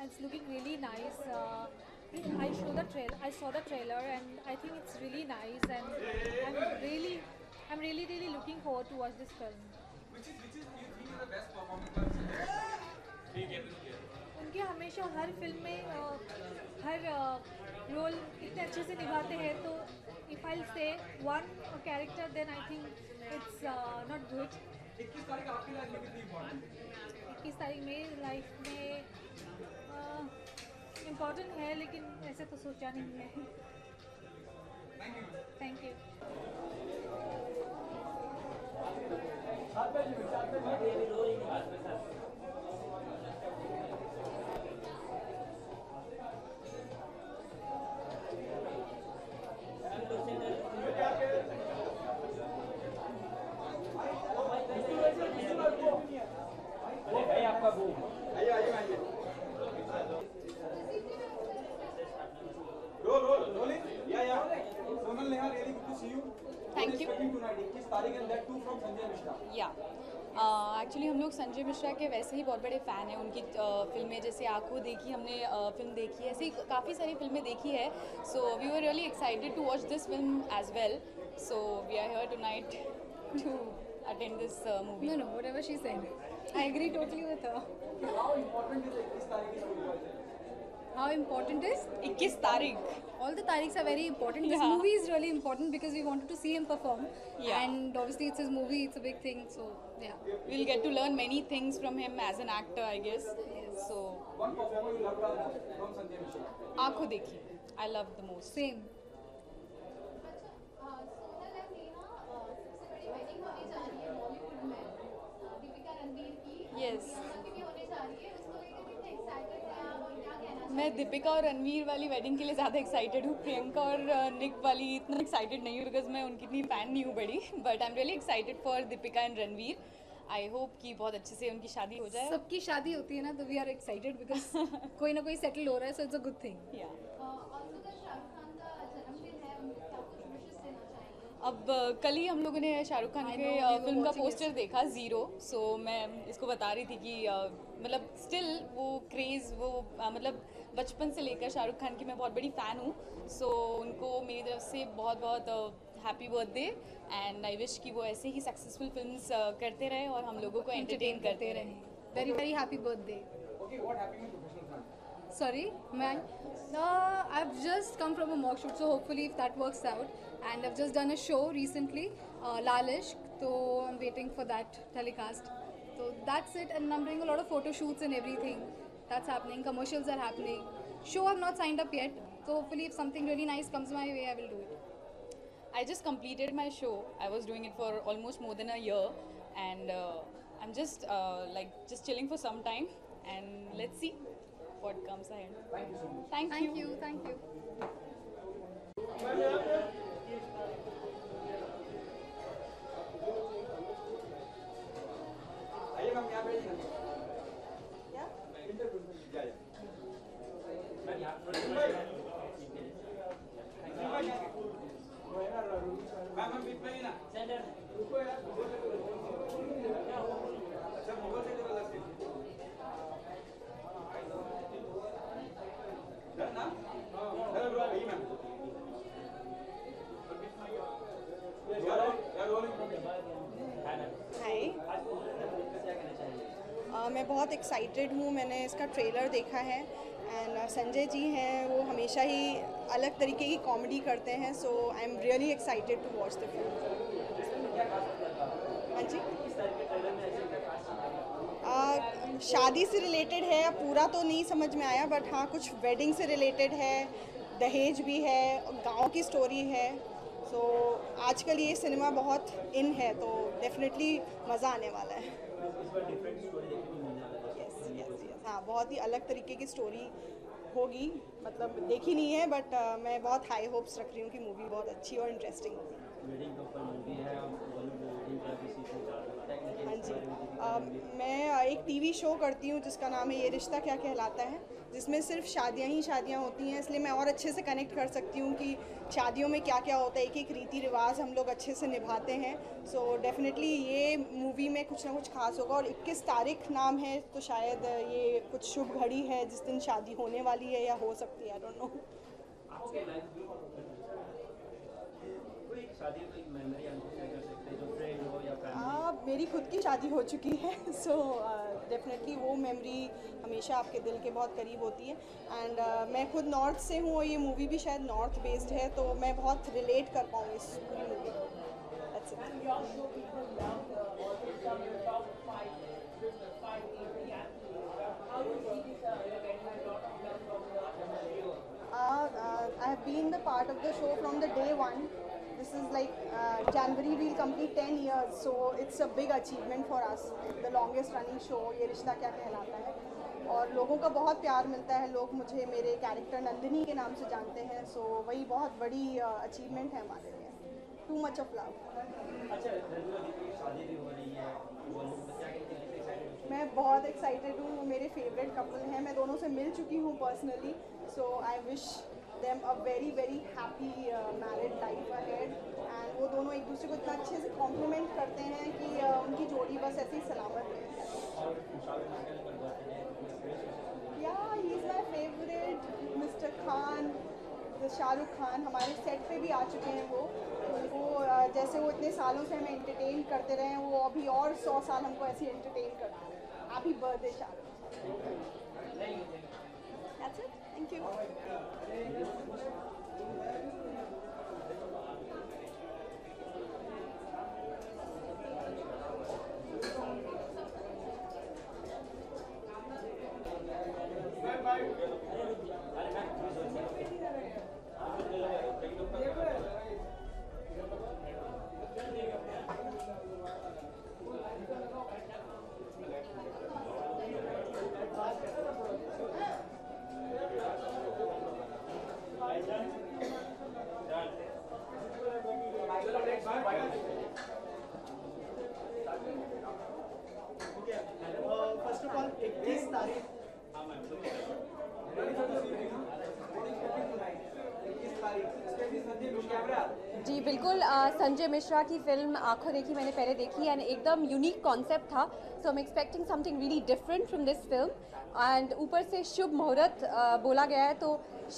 and it's looking really nice. I saw the trailer, and I think it's really nice, and I'm really looking forward to watch this film. Which is you think is the best performance by Sanjay? ठीक है ठीक है उनके हमेशा हर film में हर role इतने अच्छे से निभाते हैं, तो if I say one character then I think it's not good. 21 तारीख आपकी लाइफ में कितनी इम्पोर्टेंट 21 तारीख मेरी लाइफ में इम्पोर्टेंट है, लेकिन ऐसे तो सोचा नहीं है। Thank you thank you. आइए आइए आइए रोलिंग या Sonal Neha really good to see you. Thank you. Expecting tonight 21 तारीख and that too from Sanjay Mishra. या एक्चुअली हम लोग संजय मिश्रा के वैसे ही बहुत बड़े फ़ैन हैं। उनकी फिल्में जैसे आँखों देखी हमने फिल्म देखी है, ऐसे ही काफ़ी सारी फिल्में देखी है। So we were really excited to watch this film as well. So we are here tonight to attend this movie. No, whatever she said. I agree totally with her. How important is 21 तारीख की story? How important is? 21 तारीख। All the tarikhs are very important. This Yeah. movie is really important because we wanted to see him perform. Yeah. And obviously it's his movie, it's a big thing. So, yeah. We'll get to learn many things from him as an actor, I guess. So One performer you loved from Sanjay Mishra. आँखों देखी I love the most. Same. Sonal and Neha सबसे बड़ी wedding होने जा रही है बॉलीवुड में दीपिका रणवीर की Yes. यहाँ की भी होने जा रही है, उसको लेकर कितने एक्साइटेड हैं आप और क्या कहना मैं दीपिका और रणवीर वाली वेडिंग के लिए ज़्यादा एक्साइटेड हूँ। प्रियंका और निक वाली इतना एक्साइटेड नहीं हूँ बिकॉज मैं उनकी इतनी फ़ैन नहीं हूँ बड़ी। But I am really excited for Deepika and Ranveer. I hope कि बहुत अच्छे से उनकी शादी हो जाए। सबकी शादी होती है ना, तो वी आर एक्साइटेड बिकॉज कोई ना कोई सेटल हो रहा है, so it's a good thing. या ऑल्सो कल शाहरुख खान का जन्मदिन है, उनको क्या कुछ विशेष देना चाहेंगे? अब कल ही हम लोगों ने शाहरुख खान I के know, we were फिल्म का watching पोस्टर देखा ज़ीरो। सो मैं इसको बता रही थी कि मतलब स्टिल वो क्रेज़ वो मतलब बचपन से लेकर शाहरुख खान की मैं बहुत बड़ी फ़ैन हूँ। सो उनको मेरी तरफ से बहुत बहुत happy birthday and I wish कि वो ऐसे ही सक्सेसफुल फिल्म्स करते रहे और हम लोगों को एंटरटेन करते रहे। Very very happy birthday. Okay, what happened in professional front? Sorry, man. I've just come from a mock shoot, so hopefully if that works out. And I've just done a show recently, Lal Ishq, so I'm waiting for that telecast. So that's it, and I'm doing a lot of photo shoots and everything. That's happening. Commercials are happening. Show I've not signed up yet, so hopefully if something really nice comes my way, I will do it. I just completed my show. I was doing it for almost more than a year, and I'm just just chilling for some time, and let's see what comes ahead. Thank you so much. Thank you. Thank you. आइए ma'am यहाँ बैठिए क्या interview जा ma'am हम बीच में ही ना रुको यार अच्छा मोबाइल से जरा लग डन ना डन ब्रो यही मैम यार रोलिंग हाय मैं बहुत एक्साइटेड हूँ। मैंने इसका ट्रेलर देखा है एंड संजय जी हैं, वो हमेशा ही अलग तरीके की कॉमेडी करते हैं। So I am really excited to watch the film. हाँ जी, शादी से रिलेटेड है, पूरा तो नहीं समझ में आया बट हाँ कुछ वेडिंग से रिलेटेड है, दहेज भी है, गांव की स्टोरी है। सो आजकल ये सिनेमा बहुत इन है, तो डेफिनेटली मज़ा आने वाला है। यस यस यस, हाँ बहुत ही अलग तरीके की स्टोरी होगी, मतलब देखी नहीं है बट मैं बहुत हाई होप्स रख रही हूँ कि मूवी बहुत अच्छी और इंटरेस्टिंग होगी। हाँ जी, मैं एक टीवी शो करती हूँ जिसका नाम है ये रिश्ता क्या कहलाता है। जिसमें सिर्फ शादियाँ ही शादियाँ होती हैं, इसलिए मैं और अच्छे से कनेक्ट कर सकती हूँ कि शादियों में क्या क्या होता है, एक एक रीति रिवाज हम लोग अच्छे से निभाते हैं। सो डेफिनेटली ये मूवी में कुछ ना कुछ खास होगा। और 21 तारीख नाम है, तो शायद ये कुछ शुभ घड़ी है जिस दिन शादी होने वाली है या हो सकती है, आई डोंट नो। आपके लाइफ में कोई शादी कोई मेमोरी हमको शेयर कर सकते हैं, जो फ्रेंड हो या फैमिली? मेरी खुद की शादी हो चुकी है, सो डेफिनेटली वो मेमोरी हमेशा आपके दिल के बहुत करीब होती है। एंड मैं खुद नॉर्थ से हूँ और ये मूवी भी शायद नॉर्थ बेस्ड है, तो मैं बहुत रिलेट कर पाऊँ इस पूरी मूवी को। That's it. I have been the part of the show from the day one. This is like January we'll complete 10 years, so it's a big achievement for us. The longest running show, ये रिश्ता क्या कहलाता है, और लोगों का बहुत प्यार मिलता है। लोग मुझे मेरे कैरेक्टर नंदिनी के नाम से जानते हैं, सो वही बहुत बड़ी अचीवमेंट है हमारे लिए। Too much of love. अच्छा, रघुवर जी की शादी भी हो रही है, वो लोग क्या कहते हैं, कितने excited हो? मैं बहुत एक्साइटेड हूँ, वो मेरे फेवरेट कपल हैं, मैं दोनों से मिल चुकी हूँ personally, so I wish them a very very happy married life ahead. And वो दोनों एक दूसरे को इतना अच्छे से कॉम्प्लीमेंट करते हैं कि उनकी जोड़ी बस ऐसे ही सलामत रहे। और शाहरुख खान का भी बर्थडे है, तो मैं विश या he is my favourite mister Khan. Shahrukh Khan हमारे सेट पे भी आ चुके हैं। वो जैसे वो इतने सालों से हमें एंटरटेन करते रहे हैं, वो अभी और 100 साल हमको ऐसे ही एंटरटेन करते हैं। Happy birthday Shahrukh. That's it. Thank you. First of all 21 तारीख जी बिल्कुल, संजय मिश्रा की फिल्म आंखों देखी मैंने पहले देखी एंड एकदम यूनिक कॉन्सेप्ट था, so I am expecting something really different from this film. And ऊपर से शुभ मुहूर्त बोला गया है, तो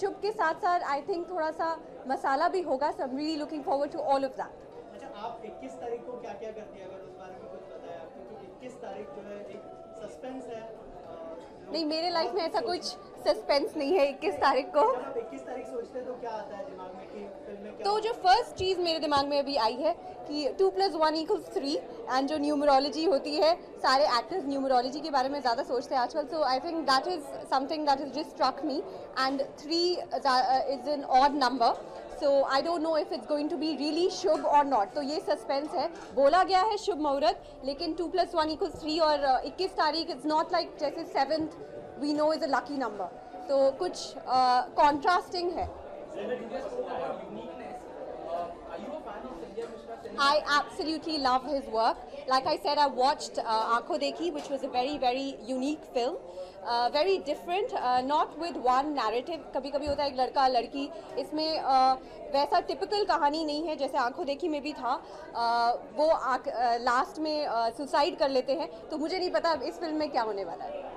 शुभ के साथ साथ आई थिंक थोड़ा सा मसाला भी होगा, so I am really looking forward to all of that. अच्छा, आप 21 तारीख को क्या क्या करती है, अगर उस बारे में कुछ बताया आपको? क्योंकि 21 तारीख जो है एक सस्पेंस है। नहीं, मेरे लाइफ में ऐसा कुछ सस्पेंस नहीं है 21 तारीख को। जब आप 21 तारीख सोचते हैं तो क्या आता है दिमाग में कि फिल्म में क्या तो जो फर्स्ट चीज़ मेरे दिमाग में अभी आई है कि 2+1 = 3 एंड जो न्यूमरोलॉजी होती है, सारे एक्टर्स न्यूमरोलॉजी के बारे में ज़्यादा सोचते हैं आजकल, so I think that is something that is just struck me. And 3 is an odd number, so I don't know if it's going to be really शुभ और नॉट, तो ये सस्पेंस है। बोला गया है शुभ मुहूर्त, लेकिन 2+1 = 3 और 21 तारीख इज़ नॉट लाइक जैसे 7th we know is a lucky number, तो कुछ कॉन्ट्रास्टिंग है। I absolutely love his work. Like I said, I watched Aankhon Dekhi, which was a very, very unique film. Very different, not with one narrative. कभी-कभी होता है एक लड़का लड़की, इसमें वैसा टिपिकल कहानी नहीं है जैसे आंखों देखी में भी था। वो लास्ट में सुसाइड कर लेते हैं, तो मुझे नहीं पता इस फिल्म में क्या होने वाला है।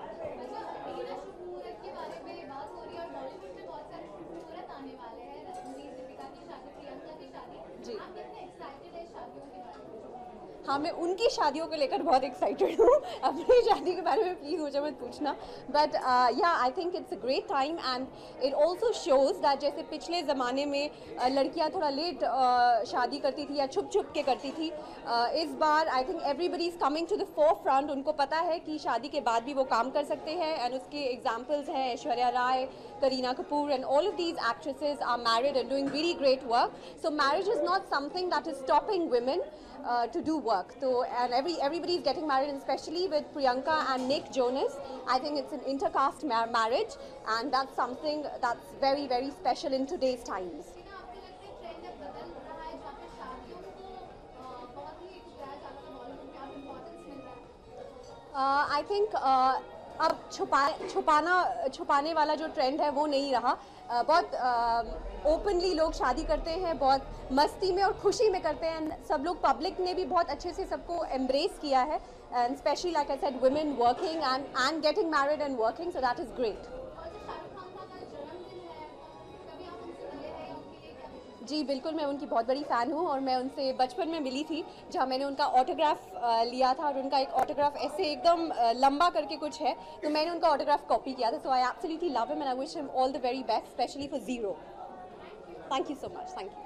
के बारे में बात हो रही है और बॉलीवुड में बहुत सारे शुभ मुहूर्त आने वाले हैं। रणवीर, दीपिका की शादी, प्रियंका की शादी। जी। आप कितने एक्साइटेड है शादियों के बारे में? हाँ, मैं उनकी शादियों को लेकर बहुत एक्साइटेड हूँ। अपनी शादी के बारे में प्लीज़ मुझे मत पूछना, बट या आई think it's a great time and it also shows that जैसे पिछले ज़माने में लड़कियाँ थोड़ा लेट शादी करती थी या छुप छुप के करती थी, इस बार I think everybody is coming to the forefront. उनको पता है कि शादी के बाद भी वो काम कर सकते हैं, एंड उसके एग्जाम्पल्स हैं Aishwarya Rai, Kareena Kapoor, and all of these actresses are married and doing very great work. So marriage is not something that is stopping women to do work. So, and everybody is getting married, and especially with Priyanka and Nick Jonas, I think it's an intercaste marriage, and that's something that's very, very special in today's times. लेकिन आपको लगता है trend अब बदल रहा है, जहाँ पे शादियों को बहुत ही छुड़ाया जाता है, बॉलीवुड में अब इम्पोर्टेंस मिल रहा है? I think अब छुपाने वाला जो ट्रेंड है वो नहीं रहा। बहुत ओपनली लोग शादी करते हैं, बहुत मस्ती में और खुशी में करते हैं। सब लोग, पब्लिक ने भी बहुत अच्छे से सबको एम्ब्रेस किया है, and specially like I said women working and getting married and working, so that is great. और जो शाहरुख खान का कल जन्मदिन है, कभी आप उनसे मिले हैं या उनके लिए क्या? जी बिल्कुल, मैं उनकी बहुत बड़ी फ़ैन हूँ और मैं उनसे बचपन में मिली थी, जहाँ मैंने उनका ऑटोग्राफ लिया था। और उनका एक ऑटोग्राफ ऐसे एकदम लंबा करके कुछ है, तो मैंने उनका ऑटोग्राफ कॉपी किया था। So I absolutely love him and I wish him all the very best, specially for Zero. Thank you so much, thank you.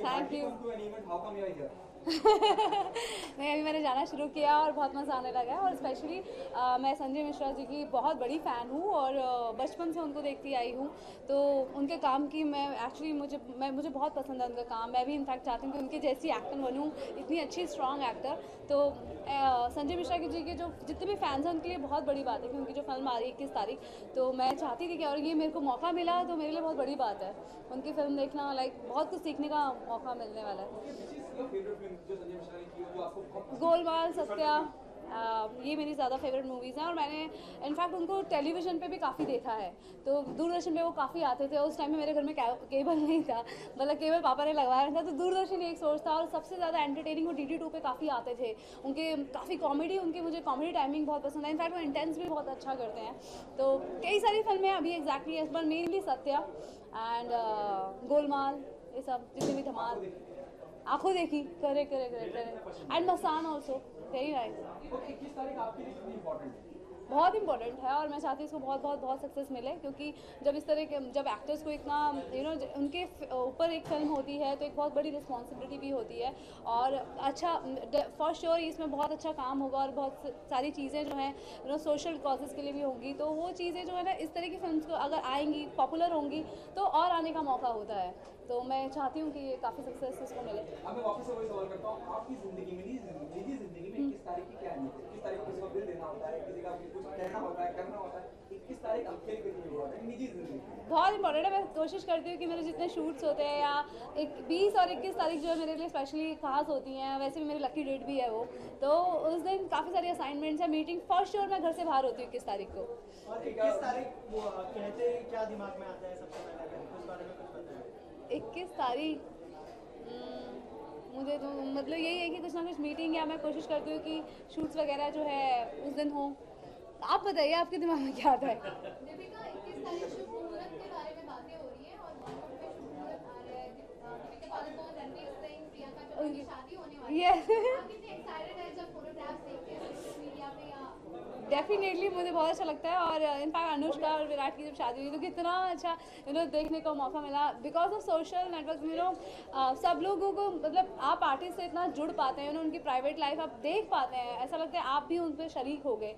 Thank you. How come you are here? नहीं, अभी मैंने जाना शुरू किया और बहुत मज़ा आने लगा है। और स्पेशली मैं संजय मिश्रा जी की बहुत बड़ी फ़ैन हूँ और बचपन से उनको देखती आई हूँ, तो उनके काम की मैं एक्चुअली मुझे बहुत पसंद है उनका काम। मैं भी इनफैक्ट चाहती हूँ कि उनकी जैसी एक्टर बनूँ, इतनी अच्छी स्ट्रॉन्ग एक्टर। तो संजय मिश्रा जी के जो जितने भी फैंस हैं उनके लिए बहुत बड़ी बात है कि उनकी जो फिल्म आ रही है 21 तारीख, तो मैं चाहती थी कि और ये मेरे को मौका मिला, तो मेरे लिए बहुत बड़ी बात है उनकी फिल्म देखना। लाइक बहुत कुछ सीखने का मौका मिलने वाला है। गोलमाल, सत्या, ये मेरी ज़्यादा फेवरेट मूवीज़ हैं। और मैंने इनफैक्ट उनको टेलीविज़न पे भी काफ़ी देखा है, तो दूरदर्शन पे वो काफ़ी आते थे। उस टाइम में मेरे घर में केबल नहीं था, मतलब केबल पापा ने लगवाया था, तो दूरदर्शन एक सोर्स था। और सबसे ज़्यादा एंटरटेनिंग वो DD2 पे काफ़ी आते थे। उनके काफ़ी कॉमेडी, मुझे कॉमेडी टाइमिंग बहुत पसंद है। इनफैक्ट वो इंटेंस भी बहुत अच्छा करते हैं। तो कई सारी फिल्में अभी एग्जैक्टली इस बार मेनली सत्या एंड गोलमाल, ये सब जितने भी धमाल, आंखों देखी, करे and Masaan also very nice. बहुत इंपॉर्टेंट है और मैं चाहती हूँ इसको बहुत सक्सेस मिले, क्योंकि जब इस तरह के जब एक्टर्स को इतना उनके ऊपर एक फिल्म होती है तो एक बहुत बड़ी रिस्पॉन्सिबिलिटी भी होती है। और अच्छा, फॉर श्योर इसमें बहुत अच्छा काम होगा और बहुत सारी चीज़ें जो हैं सोशल कॉजेज़ के लिए भी होंगी। तो वो चीज़ें जो है ना, इस तरह की फिल्म को अगर आएंगी, पॉपुलर होंगी, तो और आने का मौका होता है। तो मैं चाहती हूँ कि ये काफ़ी सक्सेस इसको मिले। अब मैं वापस से वही सवाल करता हूँ, आपकी ज़िंदगी में, निजी ज़िंदगी में 21 तारीख की क्या अहमियत है? 21 तारीख को किसी को बिल देना होता है, किसी का कुछ कहना होता है, करना होता है। 21 तारीख आपके लिए कितनी इम्पोर्टेंट है निजी ज़िंदगी? बहुत इंपॉर्टेंट है। मैं कोशिश करती हूँ कि मेरे जितने शूट्स होते हैं या 20 और 21 तारीख जो है मेरे लिए स्पेशली खास होती हैं। वैसे भी मेरी लकी डेट भी है वो, तो उस दिन काफ़ी सारी असाइनमेंट्स हैं, मीटिंग। फॉर श्योर मैं घर से बाहर होती हूँ 21 तारीख को। और 21 तारीख वो कहते हैं, क्या दिमाग में आता है सबसे पहले, उस बारे में कुछ बताएं। 21 तारीख मुझे तो मतलब यही है कि कुछ ना कुछ मीटिंग, या मैं कोशिश करती हूँ कि शूट्स वगैरह जो है उस दिन हो। आप बताइए, आपके दिमाग में क्या आता है? दीपिका, 21 तारीख शुभ मुहूर्त के बारे में बातें हो रही हैं और बॉलीवुड में शुभ मुहूर्त आ रहा है। दीपिका पादुकोण, रणवीर सिंह, प्रियंका चोपड़ा की शादी होने वाली है। Yes. आप कितने एक्साइटेड हैं जब फोटोग्राफ्स देखते हैं सोशल मीडिया पे या? डेफिनेटली मुझे बहुत अच्छा लगता है। और इनफैक्ट अनुष्का और विराट की जब शादी हुई तो कितना अच्छा देखने को मौका मिला बिकॉज ऑफ सोशल नेटवर्क। सब लोगों को, मतलब आप आर्टिस्ट से इतना जुड़ पाते हैं, उनकी प्राइवेट लाइफ आप देख पाते हैं। ऐसा लगता है आप भी उन पर शरीक हो गए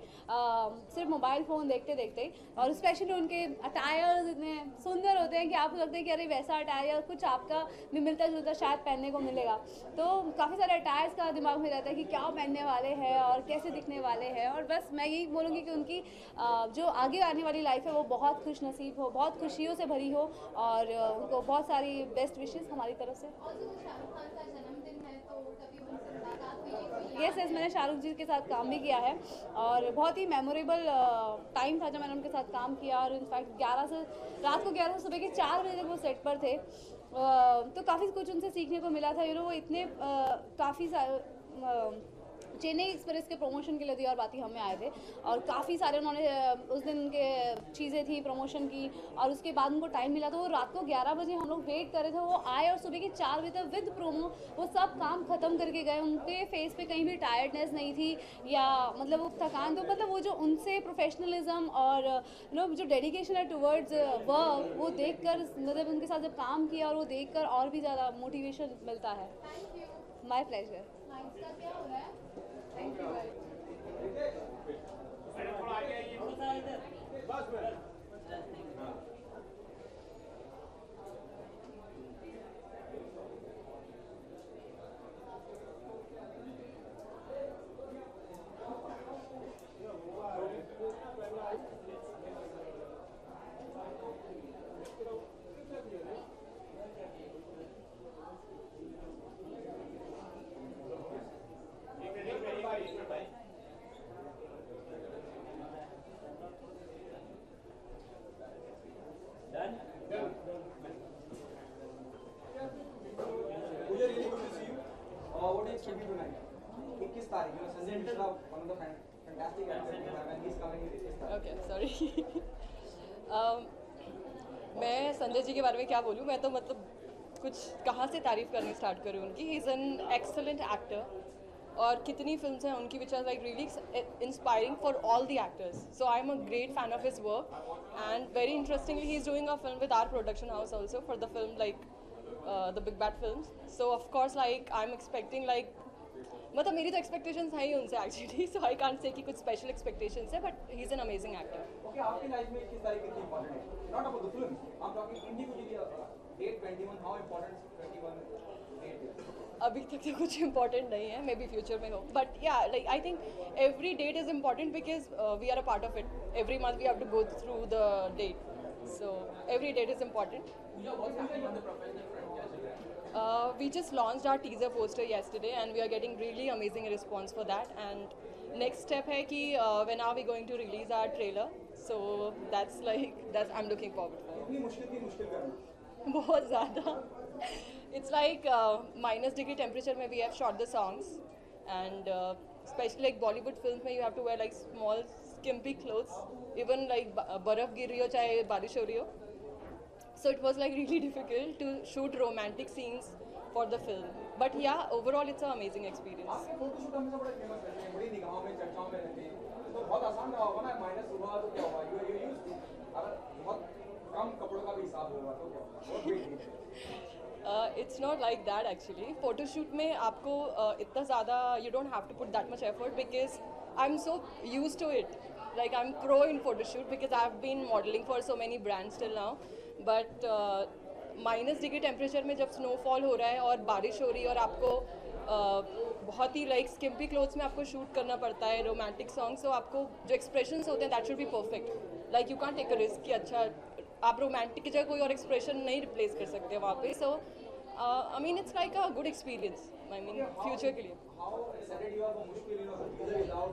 सिर्फ मोबाइल फ़ोन देखते देखते। और स्पेशली उनके अटायर्स इतने सुंदर होते हैं कि आपको लगता है कि अरे वैसा अटायर या कुछ आपका भी मिलता जुलता शायद पहनने को मिलेगा। तो काफ़ी सारे अटायर्स का दिमाग में रहता है कि क्या पहनने वाले हैं और कैसे दिखने वाले हैं। और बस मैं यही बोलूँगी कि उनकी जो आगे आने वाली लाइफ है वो बहुत खुश नसीब हो, बहुत खुशियों से भरी हो। और उनको बहुत सारी बेस्ट विशेस हमारी तरफ से। और जो शाहरुख खान का जन्मदिन है तो कभी उनसे मुलाकात हुई है? यस, मैंने शाहरुख जी के साथ काम भी किया है और बहुत ही मेमोरेबल टाइम था जब मैंने उनके साथ काम किया। और इनफैक्ट रात को 11 से सुबह के 4 बजे तक वो सेट पर थे। तो काफ़ी कुछ उनसे सीखने को मिला था। वो इतने काफ़ी चेन्नई एक्सप्रेस के प्रमोशन के लिए दिया और बाती हमें आए थे और काफ़ी सारे उन्होंने उस दिन के चीज़ें थी प्रमोशन की और उसके बाद उनको टाइम मिला तो वो रात को 11 बजे हम लोग वेट कर रहे थे, वो आए और सुबह के 4 बजे तक विद प्रोमो वो सब काम ख़त्म करके गए। उनके फेस पे कहीं भी टायर्डनेस नहीं थी या मतलब वो थकान, तो मतलब वो जो उनसे प्रोफेशनलिज्म और जो डेडिकेशन है टुवर्ड्स वर्क वो देख कर, मतलब उनके साथ जब काम किया और वो देख कर और भी ज़्यादा मोटिवेशन मिलता है। My pleasure. माइंड्स का क्या हो रहा है? Thank you. Pooja, really good to see you. What are you expecting tonight? 21 तारीख, Sanjay Mishra, one of the fantastic actors, when he's coming in 21 तारीख. ओके सॉरी मैं संजय जी के बारे में क्या बोलूँ, मैं तो मतलब कुछ कहाँ से तारीफ़ करनी स्टार्ट करूँ उनकी। He is an excellent actor और कितनी फिल्म्स हैं उनकी which are like really inspiring for all the actors. So I am a great fan of his work and very interestingly he is doing a film with our production house also for the film like the big bad films. So of course like I am expecting like, मतलब मेरी तो expectations है ही उनसे actually, so I can't say कि कुछ special expectations है, but he is an amazing actor. Okay, आपकी life में 21 तारीख कितनी इंपॉर्टेंट है? Not about the film. I'm talking individually. Date 21. How important is 21 date? अभी तक तो कुछ इम्पोर्टेंट नहीं है, मे बी फ्यूचर में हो, बट या like I think every date is important because we are a part of it. Every month we have to go through the date, so every date is important. Pooja, what's happening on the professional front? क्या चल रहा है? We just launched our teaser poster yesterday and we are getting really amazing response for that, and next step है कि when are we going to release our trailer, so that's I'm looking forward for। कितनी मुश्किल थी मुश्किल करना? बहुत ज़्यादा। It's like -degree temperature में we have shot the songs and especially like Bollywood films में you have to wear like small skimpy clothes, even like बर्फ़ गिर रही हो चाहे बारिश हो रही हो। So it was like really difficult to shoot romantic scenes for the film. But yeah, overall it's an amazing experience. आपके फोटोशूट हमेशा बड़े फेमस रहते हैं, बड़ी निगाहों में चर्चाओं में रहते हैं, तो बहुत आसान रहा होगा ना, माइनस हुआ तो क्या हुआ? यू यूज्ड टू, अगर बहुत कम कपड़ों का भी हिसाब होगा तो क्या होगा? What will it be? It's not like that actually. Photoshoot में आपको इतना ज़्यादा you don't have to put that much effort because I'm so used to it. Like I'm pro in photoshoot because I've been modeling for so many brands till now. But -degree temperature में जब snowfall हो रहा है और बारिश हो रही है और आपको बहुत ही लाइक स्किम्पी क्लोथ्स में आपको शूट करना पड़ता है रोमांटिक सॉन्ग, सो आपको जो एक्सप्रेशंस होते हैं that should be perfect. Like you can't take a risk कि अच्छा आप रोमांटिक की जगह कोई और एक्सप्रेशन नहीं रिप्लेस कर सकते वहाँ पे। So I mean it's like a good experience, I mean future के लिए। How excited you are for Mushkil? You know, the teaser is out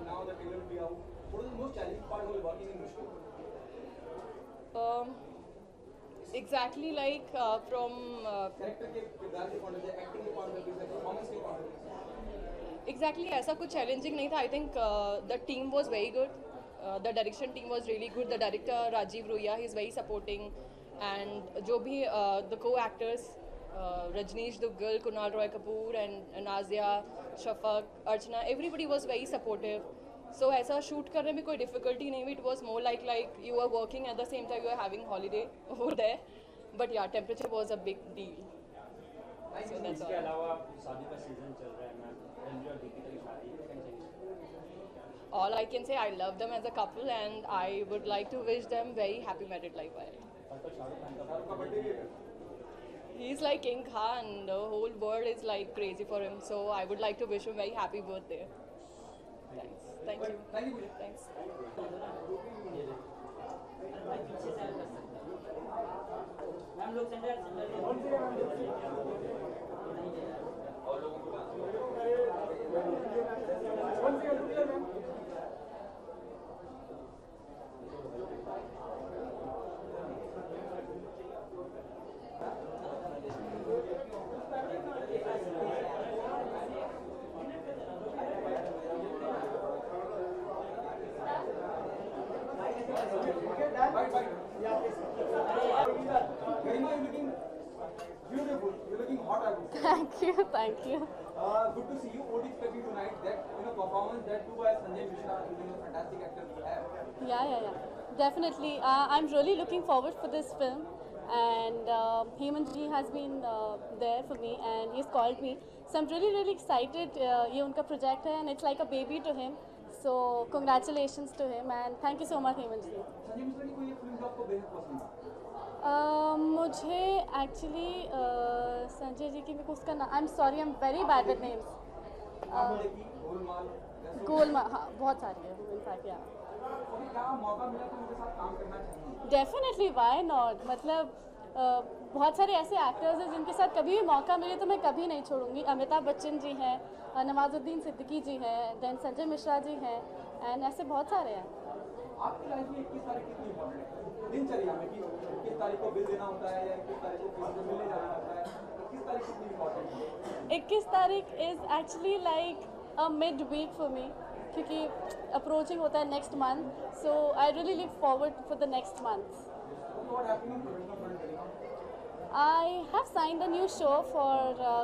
now the trailer will be out. What is the most challenging part while working in Mushkil? Exactly like from Character के किरदार के point of view, acting के point of view, performance के point of view. exactly ऐसा कुछ challenging नहीं था। I think the team was very good, the direction team was really good, the director Rajeev Ruia he is very supporting, and जो भी the co actors Rajneesh Duggal, Kunal Roy Kapoor and Nazia, Shafaq, Archana, everybody was very supportive. So ऐसा shoot करने में कोई difficulty नहीं हुई। It was more like you are working at the same time you are having holiday over there, but yeah temperature was a big deal. इसके अलावा शादी का सीजन चल रहा है मैम, रणबीर और दीपिका की शादी है। All I can say, I love them as a couple and I would like to wish them very happy married life ahead. Shahrukh का बर्थडे भी है। He's like King Khan and the whole world is like crazy for him, so I would like to wish him very happy birthday. Thanks. Thank you. Thank you, Pooja. Thanks. Ma'am लोग centre और लोगों को Right. Garima, you're looking beautiful. You're looking hot, I would say. Thank you. Good to see you. What are you expecting tonight? That performance that too by Sanjay Mishra, who is a fantastic actor we have. Yeah. Definitely. I'm really looking forward for this film. And Hemant ji has been there for me and he's called me. So I'm really excited. ये उनका project है and it's like a baby to him. So congratulations to him and thank you so much Hemant ji. Sanjay Mishra की कोई एक film जो आपको बेहद पसंद है? मुझे एक्चुअली संजय जी की मेरे को उसका नाम I am sorry I am very bad with names. Golmaal हाँ बहुत सारी है इनफैक्ट या. क्या मौका मिला तो उनके साथ काम करना चाहिए? Definitely why not. मतलब बहुत सारे ऐसे एक्टर्स हैं जिनके साथ कभी भी मौका मिले तो मैं कभी नहीं छोड़ूंगी. अमिताभ बच्चन जी हैं, नवाजुद्दीन सिद्दीकी जी हैं, देन संजय मिश्रा जी हैं एंड ऐसे बहुत सारे हैं. आपकी लाइफ में 21 तारीख कितनी इम्पोर्टेंट है दिनचर्या में कि 21 तारीख को बिल देना होता है या 21 तारीख को किसी से मिलने जाना होता है? 21 तारीख कितनी इम्पोर्टेंट है? 21 तारीख is actually like a mid week for me क्योंकि अप्रोचिंग होता है next month. So I really look forward for the next month. I have signed a new show for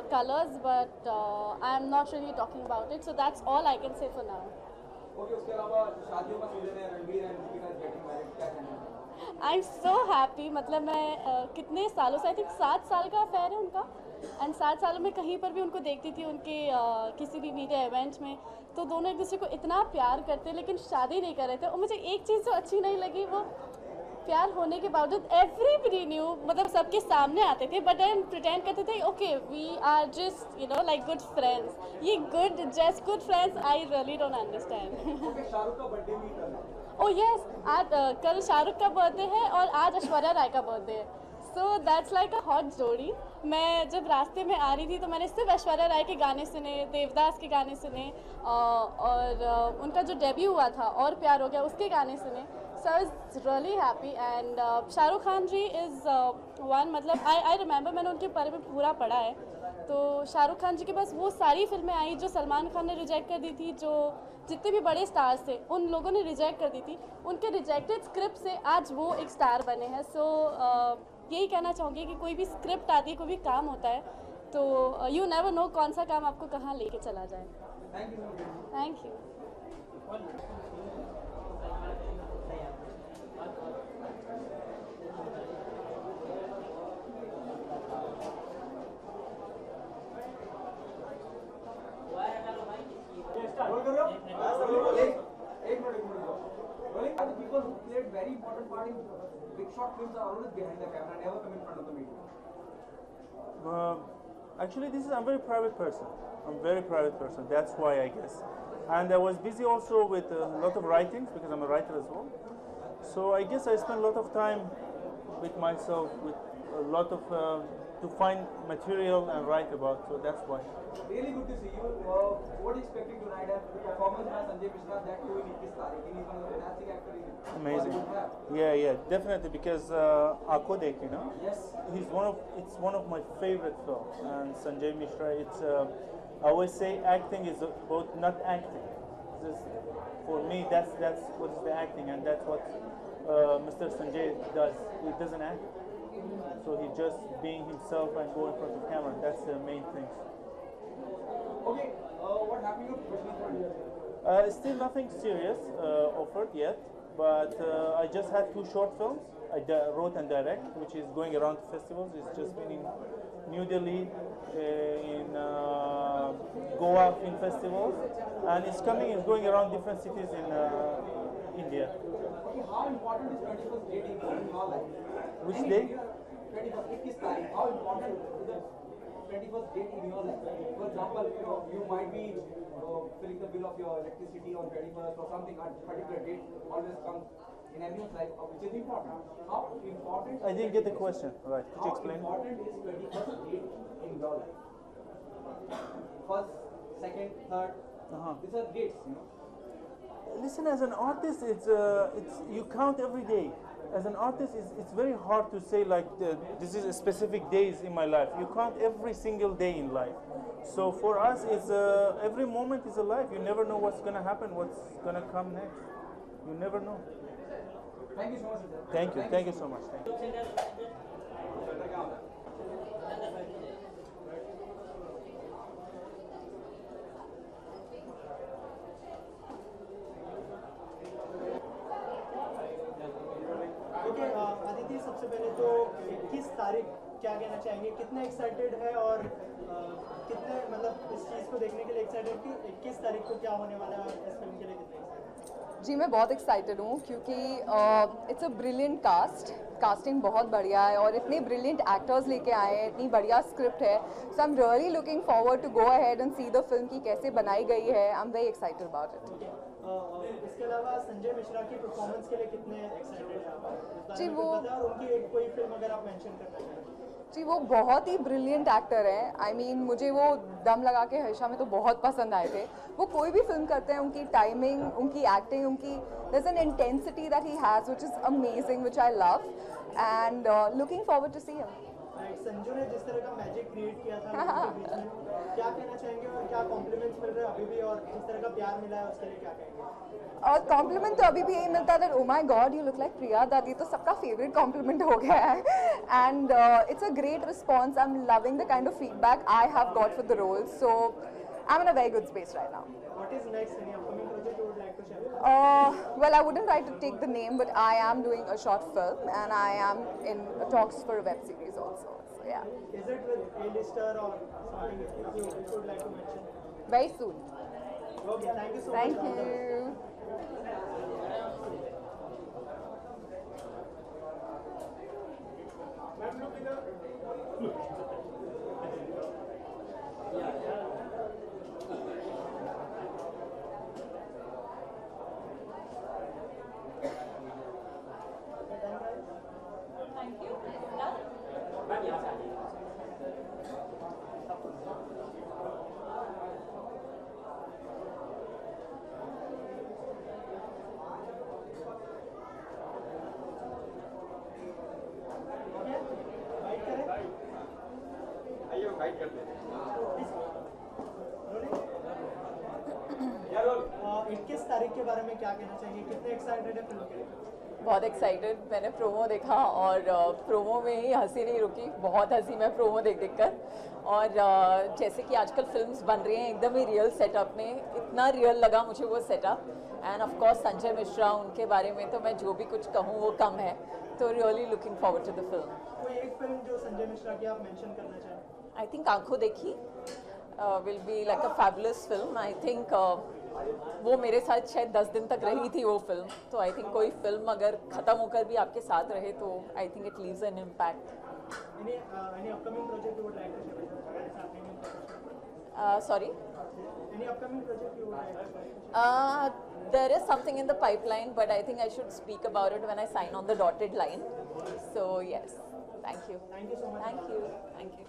Colors, but I am not really talking about it. So that's all I can say for now. Okay, उसके अलावा शादियों का season है, Ranbir and Deepika is getting married, क्या कहना है? I'm so happy. मतलब मैं कितने सालों से आई थिंक 7 साल का अफेयर है उनका एंड 7 सालों में कहीं पर भी उनको देखती थी उनके किसी भी मीडिया इवेंट में तो दोनों एक दूसरे को इतना प्यार करते लेकिन शादी नहीं कर रहे थे. और मुझे एक चीज़ जो अच्छी नहीं लगी वो प्यार होने के बावजूद एवरीबडी न्यू मतलब सबके सामने आते थे बट देन प्रिटेंड करते थे okay we are just like good friends. ये just good friends I really don't understand. Shahrukh का बर्थडे भी कल है. ओह यस आज कल शाहरुख का बर्थडे है और आज ऐश्वर्या राय का बर्थडे है. So that's like a hot जोड़ी. मैं जब रास्ते में आ रही थी तो मैंने सिर्फ ऐश्वर्या राय के गाने सुने, देवदास के गाने सुने और उनका जो डेब्यू हुआ था और प्यार हो गया उसके गाने सुने. So I was really happy and Shahrukh Khan ji is one मतलब आई रिमेंबर मैंने उनके बारे में पूरा पढ़ा है. तो शाहरुख खान जी के पास वो सारी फिल्में आई जो सलमान खान ने रिजेक्ट कर दी थी, जो जितने भी बड़े स्टार्स थे उन लोगों ने रिजेक्ट कर दी थी. उनके रिजेक्टेड स्क्रिप्ट से आज वो एक स्टार बने हैं. सो यही कहना चाहूँगी कि कोई भी स्क्रिप्ट आती है, कोई भी काम होता है तो यू नेवर नो कौन सा काम आपको कहाँ लेके चला जाए. Thank you. People who played very important part in big shot films are always behind the camera, never come in front of the media. Actually, I'm a very private person. I'm a very private person. That's why, I guess. And I was busy also with a lot of writings because I'm a writer as well. So I guess I spent a lot of time with myself, with a lot of to find material and write about. So that's why. Really good to see you. What are you expecting tonight? The performance by Sanjay Mishra, that too in 21 तारीख. He's one of the fantastic actors. Amazing. Yeah, definitely because Akodek, Yes. It's one of my favorite films, and Sanjay Mishra. It's I always say acting is about not acting. For me, that's what is the acting, and that's what Mr. Sanjay does. He doesn't act, so he just being himself and go in front of camera. That's the main thing. Okay, what happened to professional? Still nothing serious offered yet, but I just had 2 short films. I wrote and direct, which is going around festivals. It's just been in New Delhi, in Goa film festivals, and it's going around different cities in India. Okay, how important is 21st date in your life? Which day? 21st तारीख. How important is the 21st date in your life? For example, you might be filling the bill of your electricity on 21st or something. A particular date always comes in everyone's life, which is important. How important? I didn't get the question. Right? Could you explain? How important is 21st date in your life? First, second, third. These are dates, Listen, as an artist, it's you count every day. As an artist, it's very hard to say like this is a specific days in my life. You count every single day in life. So for us, it's every moment is a life. You never know what's gonna happen, what's gonna come next. You never know. Thank you so much, Siddharth. Thank you so much. Thank you. Okay Aditya, सबसे पहले तो 21 तारीख क्या कहना चाहेंगे, कितने excited है और कितने मतलब इस चीज़ को देखने के लिए एक्साइटेड कि 21 तारीख को क्या होने वाला है और इस फिल्म के लिए कितने एक्साइटेड? जी मैं बहुत एक्साइटेड हूँ क्योंकि इट्स अ ब्रिलियंट कास्टिंग बहुत बढ़िया है और इतने ब्रिलियंट एक्टर्स लेके आए हैं, इतनी बढ़िया स्क्रिप्ट है, so I am really looking forward to go ahead and see the film की कैसे बनाई गई है। I am very excited about it. इसके अलावा संजय मिश्रा की परफॉर्मेंस के लिए कितने एक्साइटेड हैं आप? जी वो और उनकी एक कोई फिल्म अगर आप मेंशन करना चाहें? जी वो बहुत ही ब्रिलियंट एक्टर हैं। आई मीन मुझे वो दम लगा के हर्षा में तो बहुत पसंद आए थे। वो कोई भी फिल्म करते हैं, उनकी टाइमिंग, उनकी एक्टिंग, उनकी there is an intensity that he has which is amazing, which I love and looking forward to see him. Sanju ने जिस तरह का मैजिक क्रिएट किया था लोगों के बीच में, क्या कहना चाहेंगे और क्या कॉम्प्लीमेंट्स मिल रहे हैं अभी भी, और जिस तरह का प्यार मिला है उसके लिए क्या कहेंगे? और कॉम्प्लीमेंट तो अभी भी यही मिलता है, oh my god you look like Priya दादी, तो सबका फेवरेट कॉम्प्लीमेंट हो गया है and it's a great response. I am loving the kind of feedback I have got for the role, so I am in a very good space right now. What is next? Any upcoming project you would like to share? Well, I wouldn't like to take the name, but I am doing a short film and I am in talks for a web series also. So yeah. Is it with A-lister or something you would like to mention? Very soon. Okay, thank you so much. Thank you. Fight करते हैं। 21 तारीख के बारे में क्या कहना चाहिए, कितने एक्साइटेड है फिल्म के लिए? बहुत एक्साइटेड। मैंने प्रोमो देखा और प्रोमो में ही हंसी नहीं रुकी, बहुत हंसी मैं प्रोमो देख कर। और जैसे कि आजकल फिल्म्स बन रही हैं एकदम ही रियल सेटअप में, इतना रियल लगा मुझे वो setup. End of course Sanjay Mishra, उनके बारे में तो मैं जो भी कुछ कहूँ वो कम है, तो really looking forward to the film. कोई एक फिल्म जो संजय मिश्रा की आप मेंशन करना चाहें? आई थिंक आंखों देखी will be like a fabulous film. I think वो मेरे साथ शायद 10 दिन तक रही थी वो फिल्म, तो आई थिंक कोई फिल्म अगर ख़त्म होकर भी आपके साथ रहे तो I think it leaves an impact. Any upcoming project you would like to share with us? Happening in Sorry? Any upcoming project you would like to share? There is something in the pipeline, but I think I should speak about it when I sign on the dotted line. So yes, thank you. Thank you so much. Thank you. Thank you.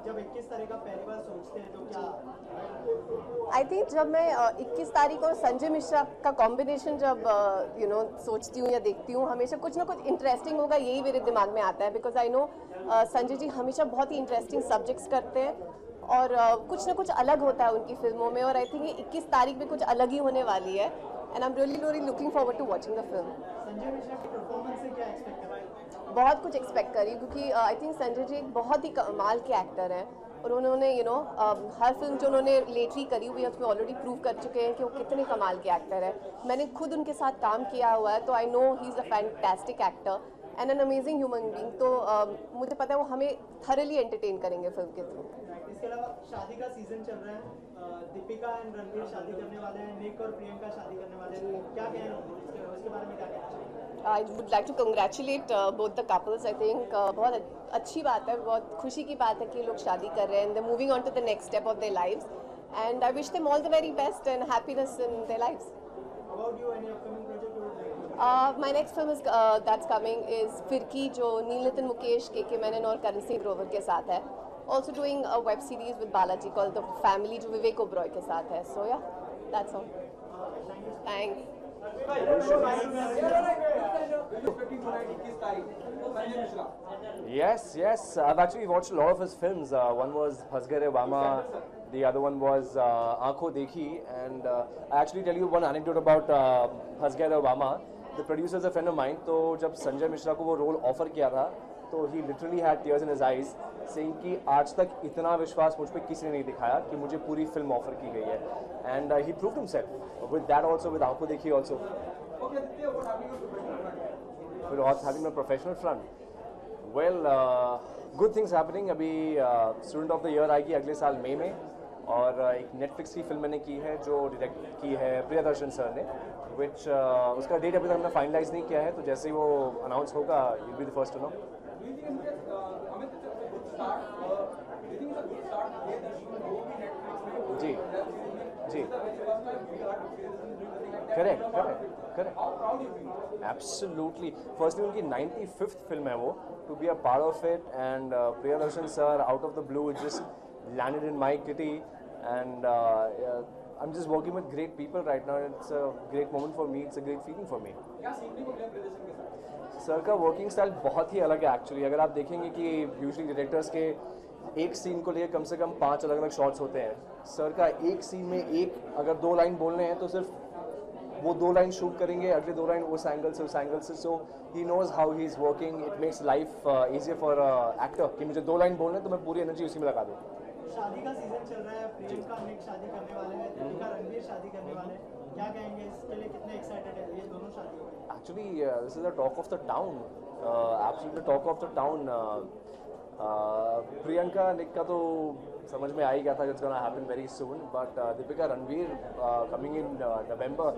जब 21 तारीख का पहली बार सोचते हैं तो क्या? I think जब मैं 21 तारीख और संजय मिश्रा का कॉम्बिनेशन जब सोचती हूँ या देखती हूँ, हमेशा कुछ ना कुछ इंटरेस्टिंग होगा यही मेरे दिमाग में आता है। Because I know Sanjay ji हमेशा बहुत ही इंटरेस्टिंग सब्जेक्ट्स करते हैं और कुछ ना कुछ अलग होता है उनकी फिल्मों में, और आई थिंक ये 21 तारीख में कुछ अलग ही होने वाली है। And I am really looking forward to watching the film. Sanjay Mishra की परफॉर्मेंस से क्या एक्सपेक्ट कर रहे हैं? बहुत कुछ एक्सपेक्ट करी, क्योंकि आई थिंक संजय जी एक बहुत ही कमाल के एक्टर हैं और उन्होंने हर फिल्म जो उन्होंने लेटली करी हुई है उसमें ऑलरेडी प्रूव कर चुके हैं कि वो कितने कमाल के एक्टर हैं। मैंने खुद उनके साथ काम किया हुआ है, तो I know he is a fantastic actor and an amazing human being. तो मुझे पता है वो हमें थरली एंटरटेन करेंगे फिल्म के थ्रू। इसके अलावा शादी का सीजन चल रहा है, दीपिका एंड रणवीर शादी करने वाले हैं, निक और प्रियंका शादी करने वाले हैं, क्या कहना है उसके बारे में क्या कहना चाहिए? I would like to congratulate both the couples. I think बहुत अच्छी बात है, बहुत खुशी की बात है कि लोग शादी कर रहे हैं and they're moving on to the next step of their lives. And I wish them all the very best and happiness in their lives. About you, any upcoming project you would like to do? My next film is that's coming is Firki, जो नील Nitin Mukesh, KK Menon और करण सिंह ग्रोवर के साथ है. Also doing a web series with Balaji called The Family, जो विवेक ओबरॉय के साथ है. So yeah, that's all. Thanks. Yes. I've actually watched a lot of his films. One was Hasgare Wama, the other one was Aankho Dekhi, and I actually tell you one anecdote about Hasgare Wama. The producer is a friend of mine. तो जब संजय मिश्रा को वो role offer किया था, तो he literally had tears in his eyes, saying कि आज तक इतना विश्वास मुझ पे किसी ने नहीं दिखाया कि मुझे पूरी फिल्म ऑफर की गई है. And he proved himself with that also, with Aankho Dekhi also. With what's happening on a professional front. Well, good things happening. अभी स्टूडेंट ऑफ द ईयर आएगी अगले साल मई में, और एक नेटफ्लिक्स की फिल्म मैंने की है जो डायरेक्ट की है प्रियदर्शन सर ने, विच उसका डेट अभी तक हमने फाइनलाइज नहीं किया है, तो जैसे ही वो अनाउंस होगा you be the first to know. जी करेक्ट एब्सोल्युटली. फर्स्टली उनकी 95th फिल्म है वो, to be a part of it, and Priyadarshan sir out of the blue just landed in my kitty, and I'm just working with great people right now. It's a great moment for me. It's a great feeling for me. Sir का working style बहुत ही अलग है actually. अगर आप देखेंगे कि usually directors के एक सीन को लिए कम से कम 5 अलग अलग शॉट्स होते हैं. सर का एक सीन में अगर 2 लाइन बोलने हैं तो सिर्फ वो 2 लाइन शूट करेंगे, अगले 2 लाइन उस एंगल से. So he knows how he is working. It makes life easier for actor कि मुझे 2 लाइन बोलने तो मैं पूरी एनर्जी उसी में लगा दूँ. शादी का सीजन चल रहा है, प्रियंका निक शादी करने वाले हैं, दीपिका रणवीर शादी करने वाले हैं, क्या कहेंगे इसके लिए, कितने एक्साइटेड है ये दोनों शादी? Actually, this is the talk of the town. Absolutely the talk of the town. Priyanka निक का तो समझ में आ ही गया था, it's gonna happen very soon. But Deepika Ranveer coming in November.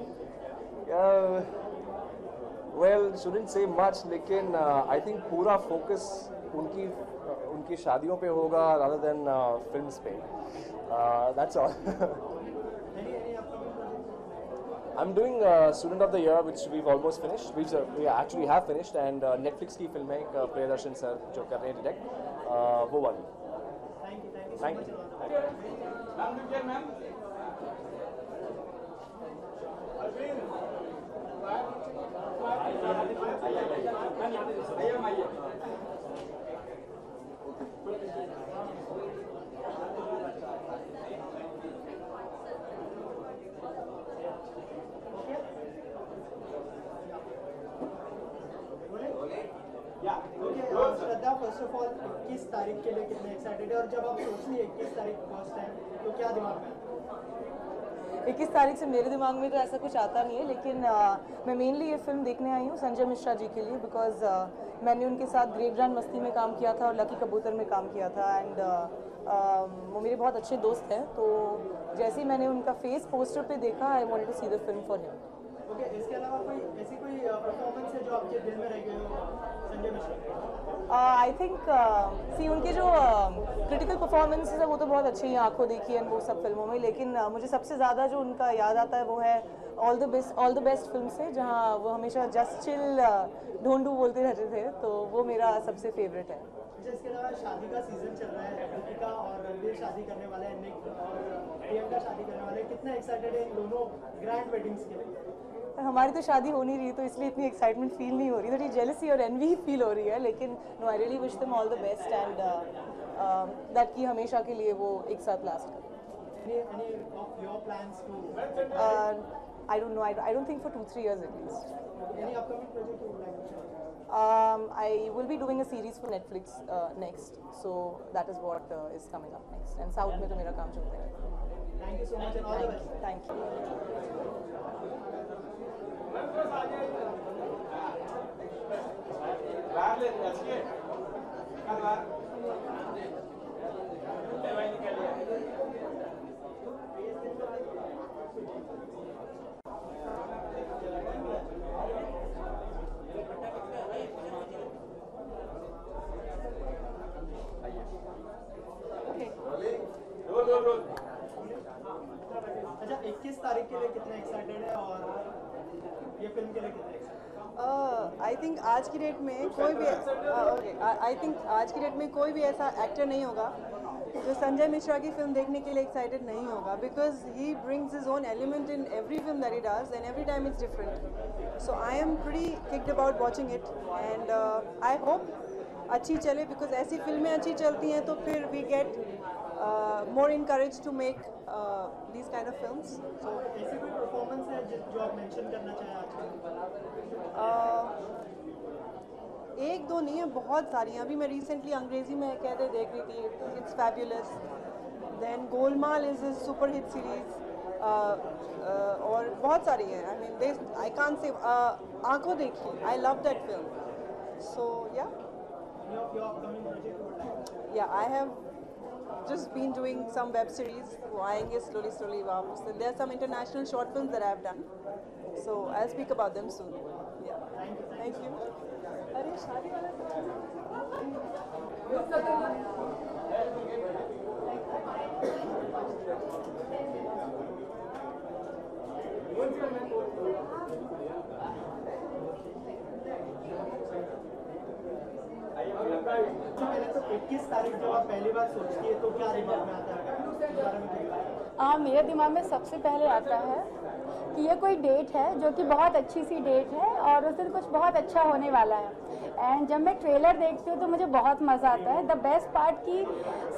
Well, shouldn't say much, लेकिन I think पूरा focus उनकी शादियों पे होगा rather than films पे. That's all. I'm doing Student of the Year, which we've almost finished. We actually have finished, and Netflix की film है Priyadarshan sir जो कर रहे हैं डायरेक्ट, वो वाली. Thank you. Shraddha, first of all 21 तारीख के लिए कितने एक्साइटेड है, और जब आप सोच लिए 21 तारीख फर्स्ट टाइम तो क्या दिमाग में? 21 तारीख से मेरे दिमाग में तो ऐसा कुछ आता नहीं है, लेकिन मैं मेनली ये फिल्म देखने आई हूँ संजय मिश्रा जी के लिए, बिकॉज मैंने उनके साथ ग्रेट ग्रैंड मस्ती में काम किया था और लकी कबूतर में काम किया था, एंड वो मेरे बहुत अच्छे दोस्त हैं. तो जैसे ही मैंने उनका फेस पोस्टर पे देखा, I wanted to see the film for him. Okay, इसके अलावा ऐसी कोई परफॉर्मेंस है जो आपके दिल में रह गई हो संजय मिश्रा? आई थिंक सी उनके जो क्रिटिकल परफॉर्मेंसेज है वो तो बहुत अच्छी हैं, आंखों देखी है वो सब फिल्मों में, लेकिन मुझे सबसे ज़्यादा जो उनका याद आता है वो है ऑल द बेस्ट फिल्म से, जहाँ वो हमेशा जस्ट चिल ढोंढू बोलते रहते थे, तो वो मेरा सबसे फेवरेट है. इसके अलावा शादी का सीजन चल रहा है, दीपिका और रणवीर शादी करने वाले हैं, निक और प्रियंका शादी करने वाले हैं, कितना एक्साइटेड है इन दोनों ग्रैंड वेडिंग्स के लिए? हमारी तो शादी हो नहीं रही, तो इसलिए इतनी एक्साइटमेंट फील नहीं हो रही, थोड़ी जेलसी और एनवी फील हो रही है, लेकिन no, I really wish them all the best and that कि हमेशा के लिए वो एक साथ लास्ट करें. Any of your plans to? I don't know. I don't think for 2-3 years at least. Any upcoming project you would like to share? I will be doing a series for Netflix next, so that is what is coming up next. And South में तो मेरा काम चलता है. Thank you so much and all the best. Thank you. अच्छा 21 तारीख के लिए कितने एक्साइटेड है और ये फिल्म के लिए कितने एक्साइटेड? आई थिंक आज की डेट में कोई भी आई थिंक आज की डेट में कोई भी ऐसा एक्टर नहीं होगा जो संजय मिश्रा की फिल्म देखने के लिए एक्साइटेड नहीं होगा, because he brings his own element in every film that he does and every time it's different. So I am pretty kicked about watching it and I hope अच्छी चले, बिकॉज ऐसी फिल्में अच्छी चलती हैं तो फिर we get more encouraged to make these kind of films. So ऐसी कोई परफॉर्मेंस है जो आप मेंशन करना चाहें आज? एक दो नहीं है, बहुत सारी हैं. अभी मैं रिसेंटली अंग्रेजी में कहते देख रही थी, it's fabulous. Then Golmaal is a super hit series और बहुत सारी हैं. I mean I can't say आंखों देखी, आई लव दैट फिल्म. सो या I have just been doing some web series. वो आएंगे slowly. So there are some international short films that I have done. So I'll speak about them soon. Yeah. Thank you. अरे शादी पहले तो 21 तारीख जब आप पहली बार सोचती है तो क्या दिमाग में आता है? मेरे दिमाग में सबसे पहले आता है कि ये कोई डेट है जो कि बहुत अच्छी सी डेट है और उस दिन कुछ बहुत अच्छा होने वाला है. एंड जब मैं ट्रेलर देखती हूँ तो मुझे बहुत मज़ा आता है. द बेस्ट पार्ट कि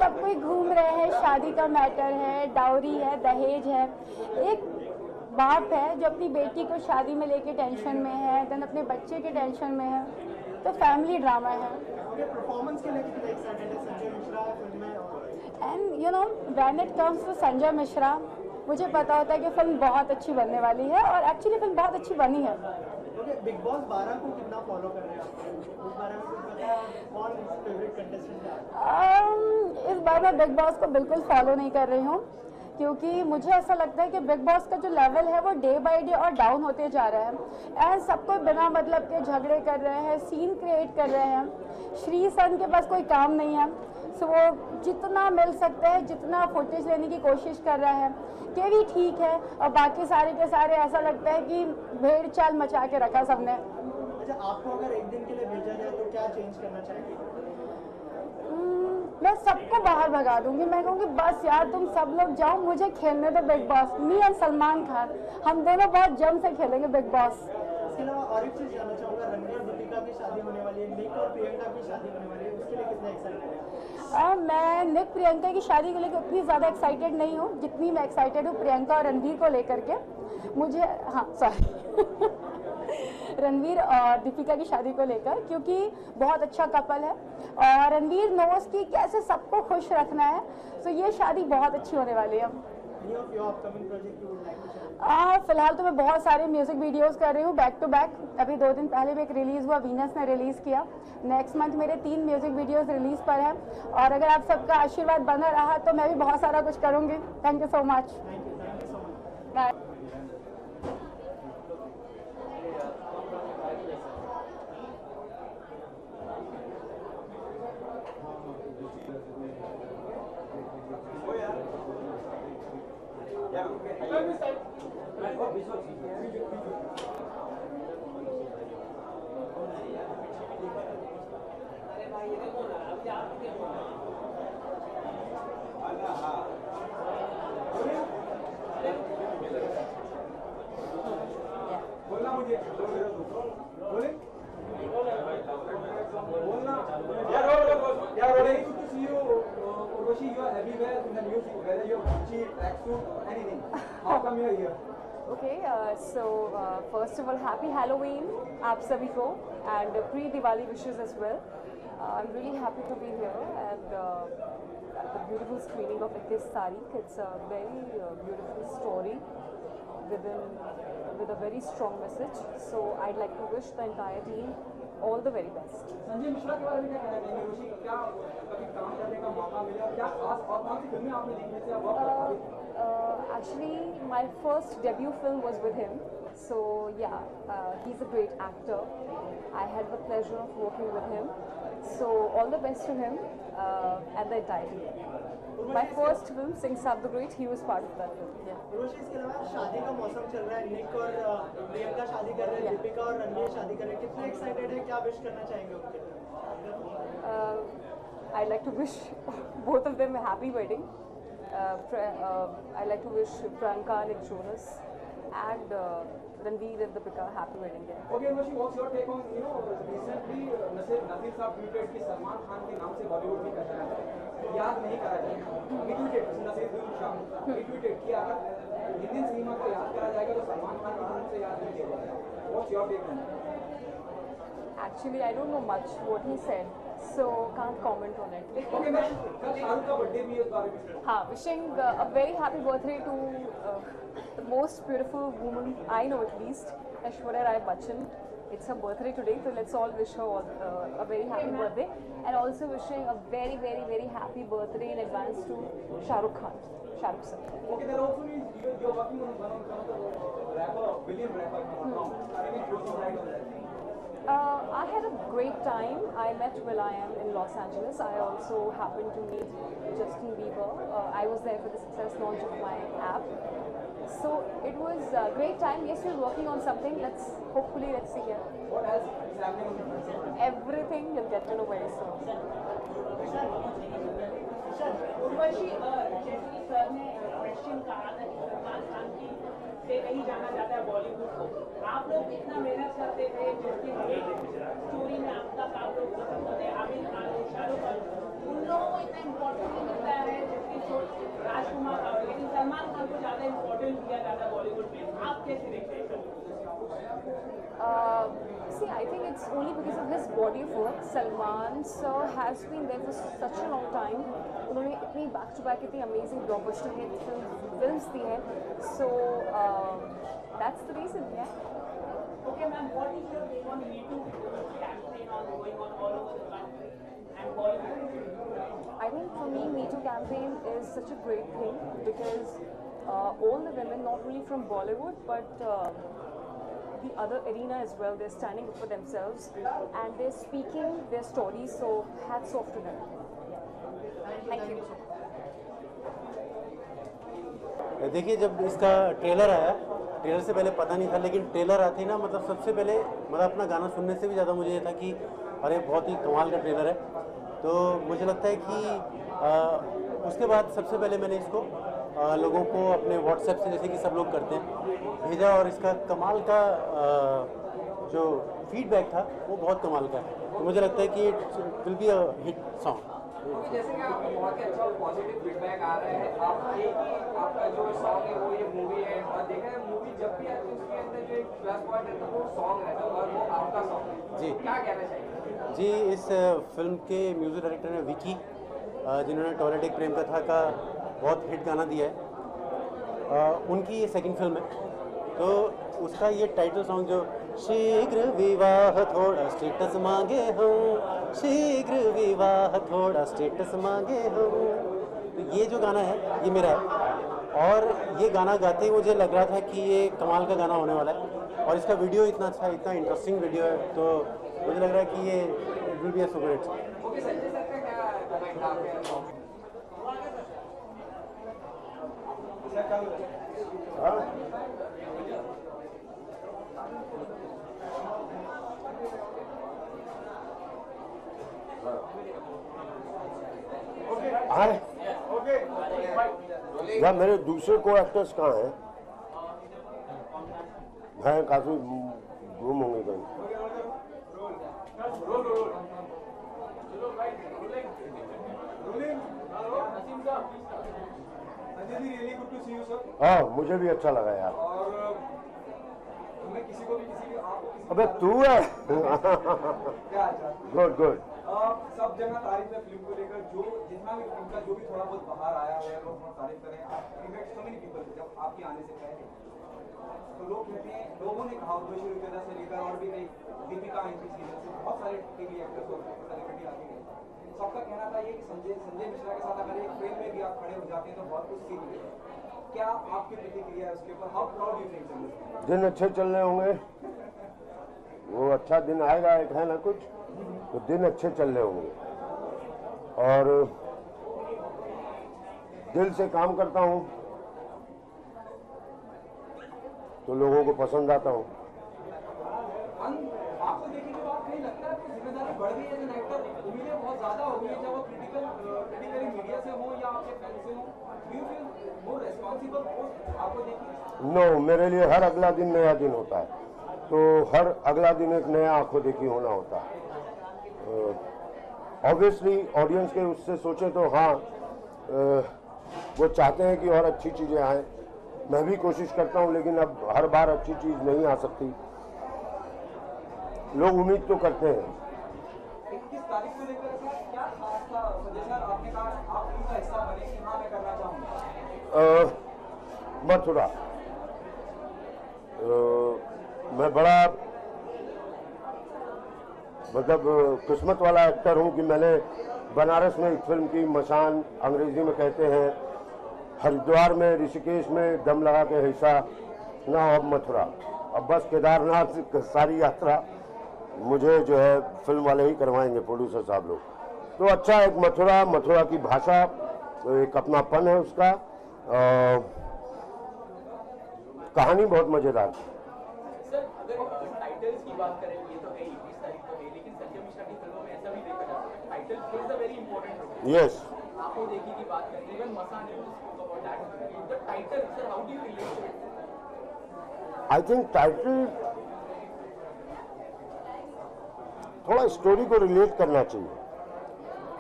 सब कोई घूम रहे हैं, शादी का मैटर है, डाउरी है, दहेज है. एक बाप है जो अपनी बेटी को शादी में लेके टेंशन में है, देन अपने बच्चे के टेंशन में है, तो फैमिली ड्रामा है. परफॉर्मेंस के लिए कितने एक्साइटेड है संजय मिश्रा फिल्म में? And you know when it comes to Sanjay Mishra, मुझे पता होता है कि फिल्म बहुत अच्छी बनने वाली है और एक्चुअली फिल्म बहुत अच्छी बनी है. बिग बॉस 12 को कितना फॉलो कर रहे हैं आप? उस बारे में कुछ बताएं, कौन फेवरेट कंटेस्टेंट है? इस बार मैं बिग बॉस को बिल्कुल फॉलो नहीं कर रही हूँ, क्योंकि मुझे ऐसा लगता है कि बिग बॉस का जो लेवल है वो डे बाय डे और डाउन होते जा रहा है. एंड सबको बिना मतलब के झगड़े कर रहे हैं, सीन क्रिएट कर रहे हैं. श्री सन के पास कोई काम नहीं है, सो वो जितना मिल सकता है जितना फुटेज लेने की कोशिश कर रहा है कि भी ठीक है, और बाकी सारे के सारे ऐसा लगता है कि भेड़ चाल मचा के रखा सबने. अच्छा, आपको अगर एक दिन के लिए भेजा जाए तो क्या चेंज करना चाहेंगे? मैं सबको बाहर भगा दूंगी. मैं कहूँगी बस यार तुम सब लोग जाओ, मुझे खेलने दो big boss. Me and Salman Khan, हम दोनों बहुत जम से खेलेंगे बिग बॉस. इसके अलावा और एक चीज़ जानना चाहूँगा, रणवीर दीपिका की शादी होने वाली है, निक और प्रियंका की शादी होने वाली है, उसके लिए कितने एक्साइटेड है? मैं निक प्रियंका की शादी को लेकर उतनी ज़्यादा एक्साइटेड नहीं हूँ जितनी मैं एक्साइटेड हूँ प्रियंका और रणवीर को लेकर के. मुझे रणवीर और दीपिका की शादी को लेकर, क्योंकि बहुत अच्छा कपल है और रणवीर नोस की कैसे सबको खुश रखना है. तो ये शादी बहुत अच्छी होने वाली है. फिलहाल तो मैं बहुत सारे म्यूजिक वीडियोस कर रही हूँ बैक टू बैक. अभी 2 दिन पहले भी एक रिलीज़ हुआ, वीनस ने रिलीज़ किया. नेक्स्ट मंथ मेरे 3 म्यूजिक वीडियोस रिलीज़ पर है और अगर आप सबका आशीर्वाद बना रहा तो मैं भी बहुत सारा कुछ करूँगी. Thank you so much. Bye. You are everywhere in the news, whether you're Gucci, tracksuit, anything. How come you are here? Okay, first of all, happy Halloween, आप सभी को, and pre-Diwali wishes as well. I'm really happy to be here and at the beautiful screening of 21 Tariq. It's a very beautiful story with a very strong message. So I'd like to wish the entire team all the very best. Sanjay Mishra के बारे में क्या कहना चाहेंगे ऋषि? क्या कभी काम करने का मौका मिला और क्या खास और कौन सी फिल्में आपने देखने से बहुत प्रभावित? Actually, my first debut film was with him. So yeah, he's a great actor. I had the pleasure of working with him. So all the best to him and the entire team. My first film, Singh Sab the Great, he was part of that film. Yeah. रोशी, इसके अलावा शादी का मौसम चल रहा है, निक और प्रियंका शादी कर रहे हैं, दीपिका और रणवीर शादी कर रहे हैं, कितने एक्साइटेड है, क्या विश करना चाहेंगे उनके लिए? I'd like to wish both of them a happy wedding. I'd like to wish Priyanka and Nick Jonas and Ranveer and Deepika happy wedding day. Okay, Roshi, what's your take on, recently Nasir साहब tweeted कि सलमान खान के नाम से बॉलीवुड में कचरा है, याद नहीं करा जाएगा. He tweeted, Naseer Shah, he tweeted कि अगर हिंदी सिनेमा को याद करा जाएगा तो सलमान खान के नाम से याद नहीं किया जाएगा. What's your take on that? Actually, I don't know much what he said, so can't comment on it. Okay, मैं कल शाहरुख का बर्थडे भी है इस बारे में. हाँ, wishing a very happy birthday to the most beautiful woman I know at least, Aishwarya Rai Bachchan. It's her birthday today, so let's all wish her a very happy birthday, and also wishing a very, very, very happy birthday in advance to Shah Rukh Khan. Shah Rukh sir. Okay, there also means you're working on one of the rapper, billion rapper. Maybe throw some light on that. I had a great time. I met will.i.am in Los Angeles. I also happened to meet Justin Bieber. I was there for the success launch of my app. So it was a great time. Yes, we're working on something. Let's see here. What else is happening? Everything you'll get to know very soon. Urvashi, जैसे कि sir ने question कहा था कि सलमान खान की से नहीं जाना जाता है बॉलीवुड को, आप लोग इतना मेहनत करते थे जिसके लिए स्टोरी में अब तक आप लोग पसंद करते हैं, आमिर खान हो, शाहरुख खान, उन लोगों को इतना इम्पोर्टेंस नहीं मिलता है जबकि राजकुमार का, लेकिन सलमान खान को ज़्यादा इम्पोर्टेंस दिया जाता है बॉलीवुड में. आप कैसे देखते हैं? See, I think it's only because of his body of work. Salman sir has been there for such a long time. उन्होंने इतनी back to back इतनी amazing blockbuster hit films दी है. So that's the reason, yeah. Okay, ma'am, what is your take on Me Too campaign going on all over the country and Bollywood? I think for me, Me Too campaign is such a great thing because all the women, not only from Bollywood but the other arena as well, they're standing up for themselves and they're speaking their stories, so hats off to them. Thank you. देखिए, जब इसका trailer आया, trailer से पहले पता नहीं था, लेकिन ट्रेलर आते ही ना मतलब सबसे पहले मतलब अपना गाना सुनने से भी ज़्यादा मुझे ये था कि अरे बहुत ही कमाल का ट्रेलर है. तो मुझे लगता है कि उसके बाद सबसे पहले मैंने इसको लोगों को अपने व्हाट्सएप से, जैसे कि सब लोग करते हैं, भेजा और इसका कमाल का जो फीडबैक था वो बहुत कमाल का है. तो मुझे लगता है कि it will be a hit song. जैसे कि आपको बहुत ही अच्छा पॉजिटिव फीडबैक आ रहा है, आप एक ही आपका जो सॉन्ग है वो ये मूवी है, और देखा है मूवी जब भी आती है उसके अंदर जो एक प्लस पॉइंट रहता है वो सॉन्ग रहता है और वो आपका सॉन्ग है. जी, क्या कहना चाहिए? जी, इस फिल्म के म्यूज़िक डायरेक्टर हैं विकी, जिन्होंने टॉयलेट एक प्रेम कथा का बहुत हिट गाना दिया है. उनकी ये सेकंड फिल्म है, तो उसका ये टाइटल सॉन्ग जो शीघ्र विवाह थोड़ा स्टेटस मांगे हम, शीघ्र विवाह थोड़ा स्टेटस मांगे हम, तो ये जो गाना है ये मेरा है. और ये गाना गाते ही मुझे लग रहा था कि ये कमाल का गाना होने वाला है, और इसका वीडियो इतना अच्छा, इतना इंटरेस्टिंग वीडियो है, तो मुझे लग रहा है कि ये it will be a super hit. Okay, Sanjay sir का क्या कमेंट आपके? यार मेरे दूसरे को एक्टर्स कहाँ हैं? हैं काफी गुम होंगे कहीं. Firstly, really good to see you, sir. हाँ मुझे भी अच्छा लगा यार। और तुम्हें किसी को भी आपको किसी अबे तू है। क्या अच्छा? Good good. सब जगह तारीफ है फिल्म को लेकर, जो जितना भी फिल्म का जो भी थोड़ा बहुत बाहर आया है लोग तारीफ करें। इनफैक्ट सो मेनी पीपल जब आपके आने से पहले तो लोग कहते हैं, लोगों ने कहा उर्वशी रुतेजा से लेकर और भी कई दीपिका एंट्री सीरियल से बहुत सारे टीवी एक्टर्स और सेलिब्रिटी आगे गए। सबका कहना था ये कि संजय मिश्रा के साथ अगर एक फ्रेम में भी आप खड़े हो जाते हैं तो बहुत कुछ सीख मिलेगा। क्या आपकी प्रतिक्रिया है उसके ऊपर? How proud you think? दिन अच्छे चल रहे होंगे, वो अच्छा दिन आएगा एक है ना कुछ, तो दिन अच्छे चल रहे होंगे और दिल से काम करता हूँ तो लोगों को पसंद आता हूँ। आपको देखिए जो आपको नहीं लगता है जिम्मेदारी बढ़ गई है एज एन एक्टर, उम्मीदें बहुत ज्यादा हो गई है जब वो क्रिटिकली मीडिया से हो या आपके फैन से हो, do you feel more responsible post? आपको देखिए नो, मेरे लिए हर अगला दिन नया दिन होता है, तो हर अगला दिन एक नया आंखों देखी होना होता है। ऑब्वियसली ऑडियंस के उससे सोचे तो हाँ वो चाहते हैं कि और अच्छी चीज़ें आएँ, मैं भी कोशिश करता हूँ, लेकिन अब हर बार अच्छी चीज़ नहीं आ सकती। लोग उम्मीद तो करते हैं। 21 तारीख को लेकर क्या खास था संजय सर? आपने कहा आप उनका हिस्सा बने कि हाँ मैं करना चाहूँगा। मथुरा मैं बड़ा मतलब किस्मत वाला एक्टर हूँ कि मैंने बनारस में एक फिल्म की, मसान अंग्रेजी में कहते हैं, हरिद्वार में, ऋषिकेश में दम लगा के हिस्सा ना, अब मथुरा, अब बस केदारनाथ सारी यात्रा मुझे जो है फिल्म वाले ही करवाएंगे, प्रोड्यूसर साहब लोग। तो अच्छा, एक मथुरा की भाषा, एक अपनापन है उसका, कहानी बहुत मजेदार। सर अगर टाइटल्स की बात करें, ये तो है 21 तारीख को है, लेकिन संजय मिश्रा की फिल्मों में ऐसा भी देखा जाता है title plays a very important role. Yes, Ankhon Dekhi की बात करें, even Masaan you spoke about that, the title sir how do you relate to it? I think title थोड़ा स्टोरी को रिलेट करना चाहिए।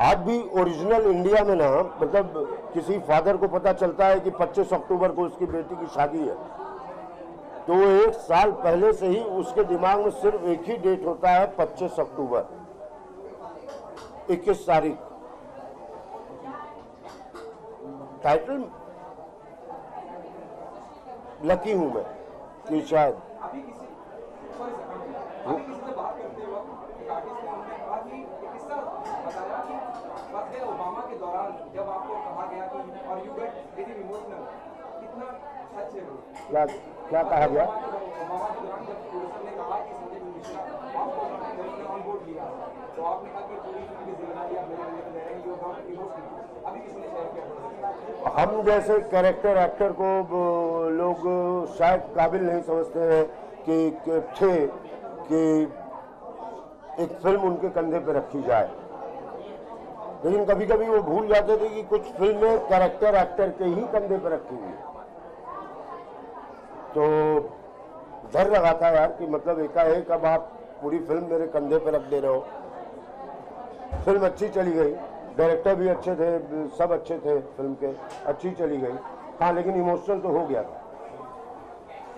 आज भी ओरिजिनल इंडिया में ना, मतलब किसी फादर को पता चलता है कि 25 अक्टूबर को उसकी बेटी की शादी है, तो एक साल पहले से ही उसके दिमाग में सिर्फ एक ही डेट होता है, 25 अक्टूबर, 21 तारीख। टाइटल लकी हूं मैं कि शायद अभी किसी से बात करते वक्त एक आर्टिस्ट ने उन्होंने कहा कि एक किस्सा बताया कि वक्त ओबामा के दौरान जब आपको कहा गया कि और यू गेट वेरी इमोशनल, कितना सच है वो? क्या कहा गया? ओबामा के दौरान जब प्रोड्यूसर ने कहा कि संजय मिश्रा आपको ऑन बोर्ड लिया, तो आपने कहा कि पूरी फिल्म की जिम्मेदारी आप मेरे लिए ले रहे हैं, यू आर नॉट इमोशनल। अभी किसी ने शेयर किया? हम जैसे कैरेक्टर एक्टर को लोग शायद काबिल नहीं समझते हैं कि एक फिल्म उनके कंधे पे रखी जाए, लेकिन कभी कभी वो भूल जाते थे कि कुछ फिल्में कैरेक्टर एक्टर के ही कंधे पे रखी हुई। तो डर लगा था यार कि मतलब एकाएक अब आप पूरी फिल्म मेरे कंधे पे रख दे रहे हो। फिल्म अच्छी चली गई, डायरेक्टर भी अच्छे थे, सब अच्छे थे फिल्म के, अच्छी चली गई, हाँ, लेकिन इमोशनल तो हो गया था।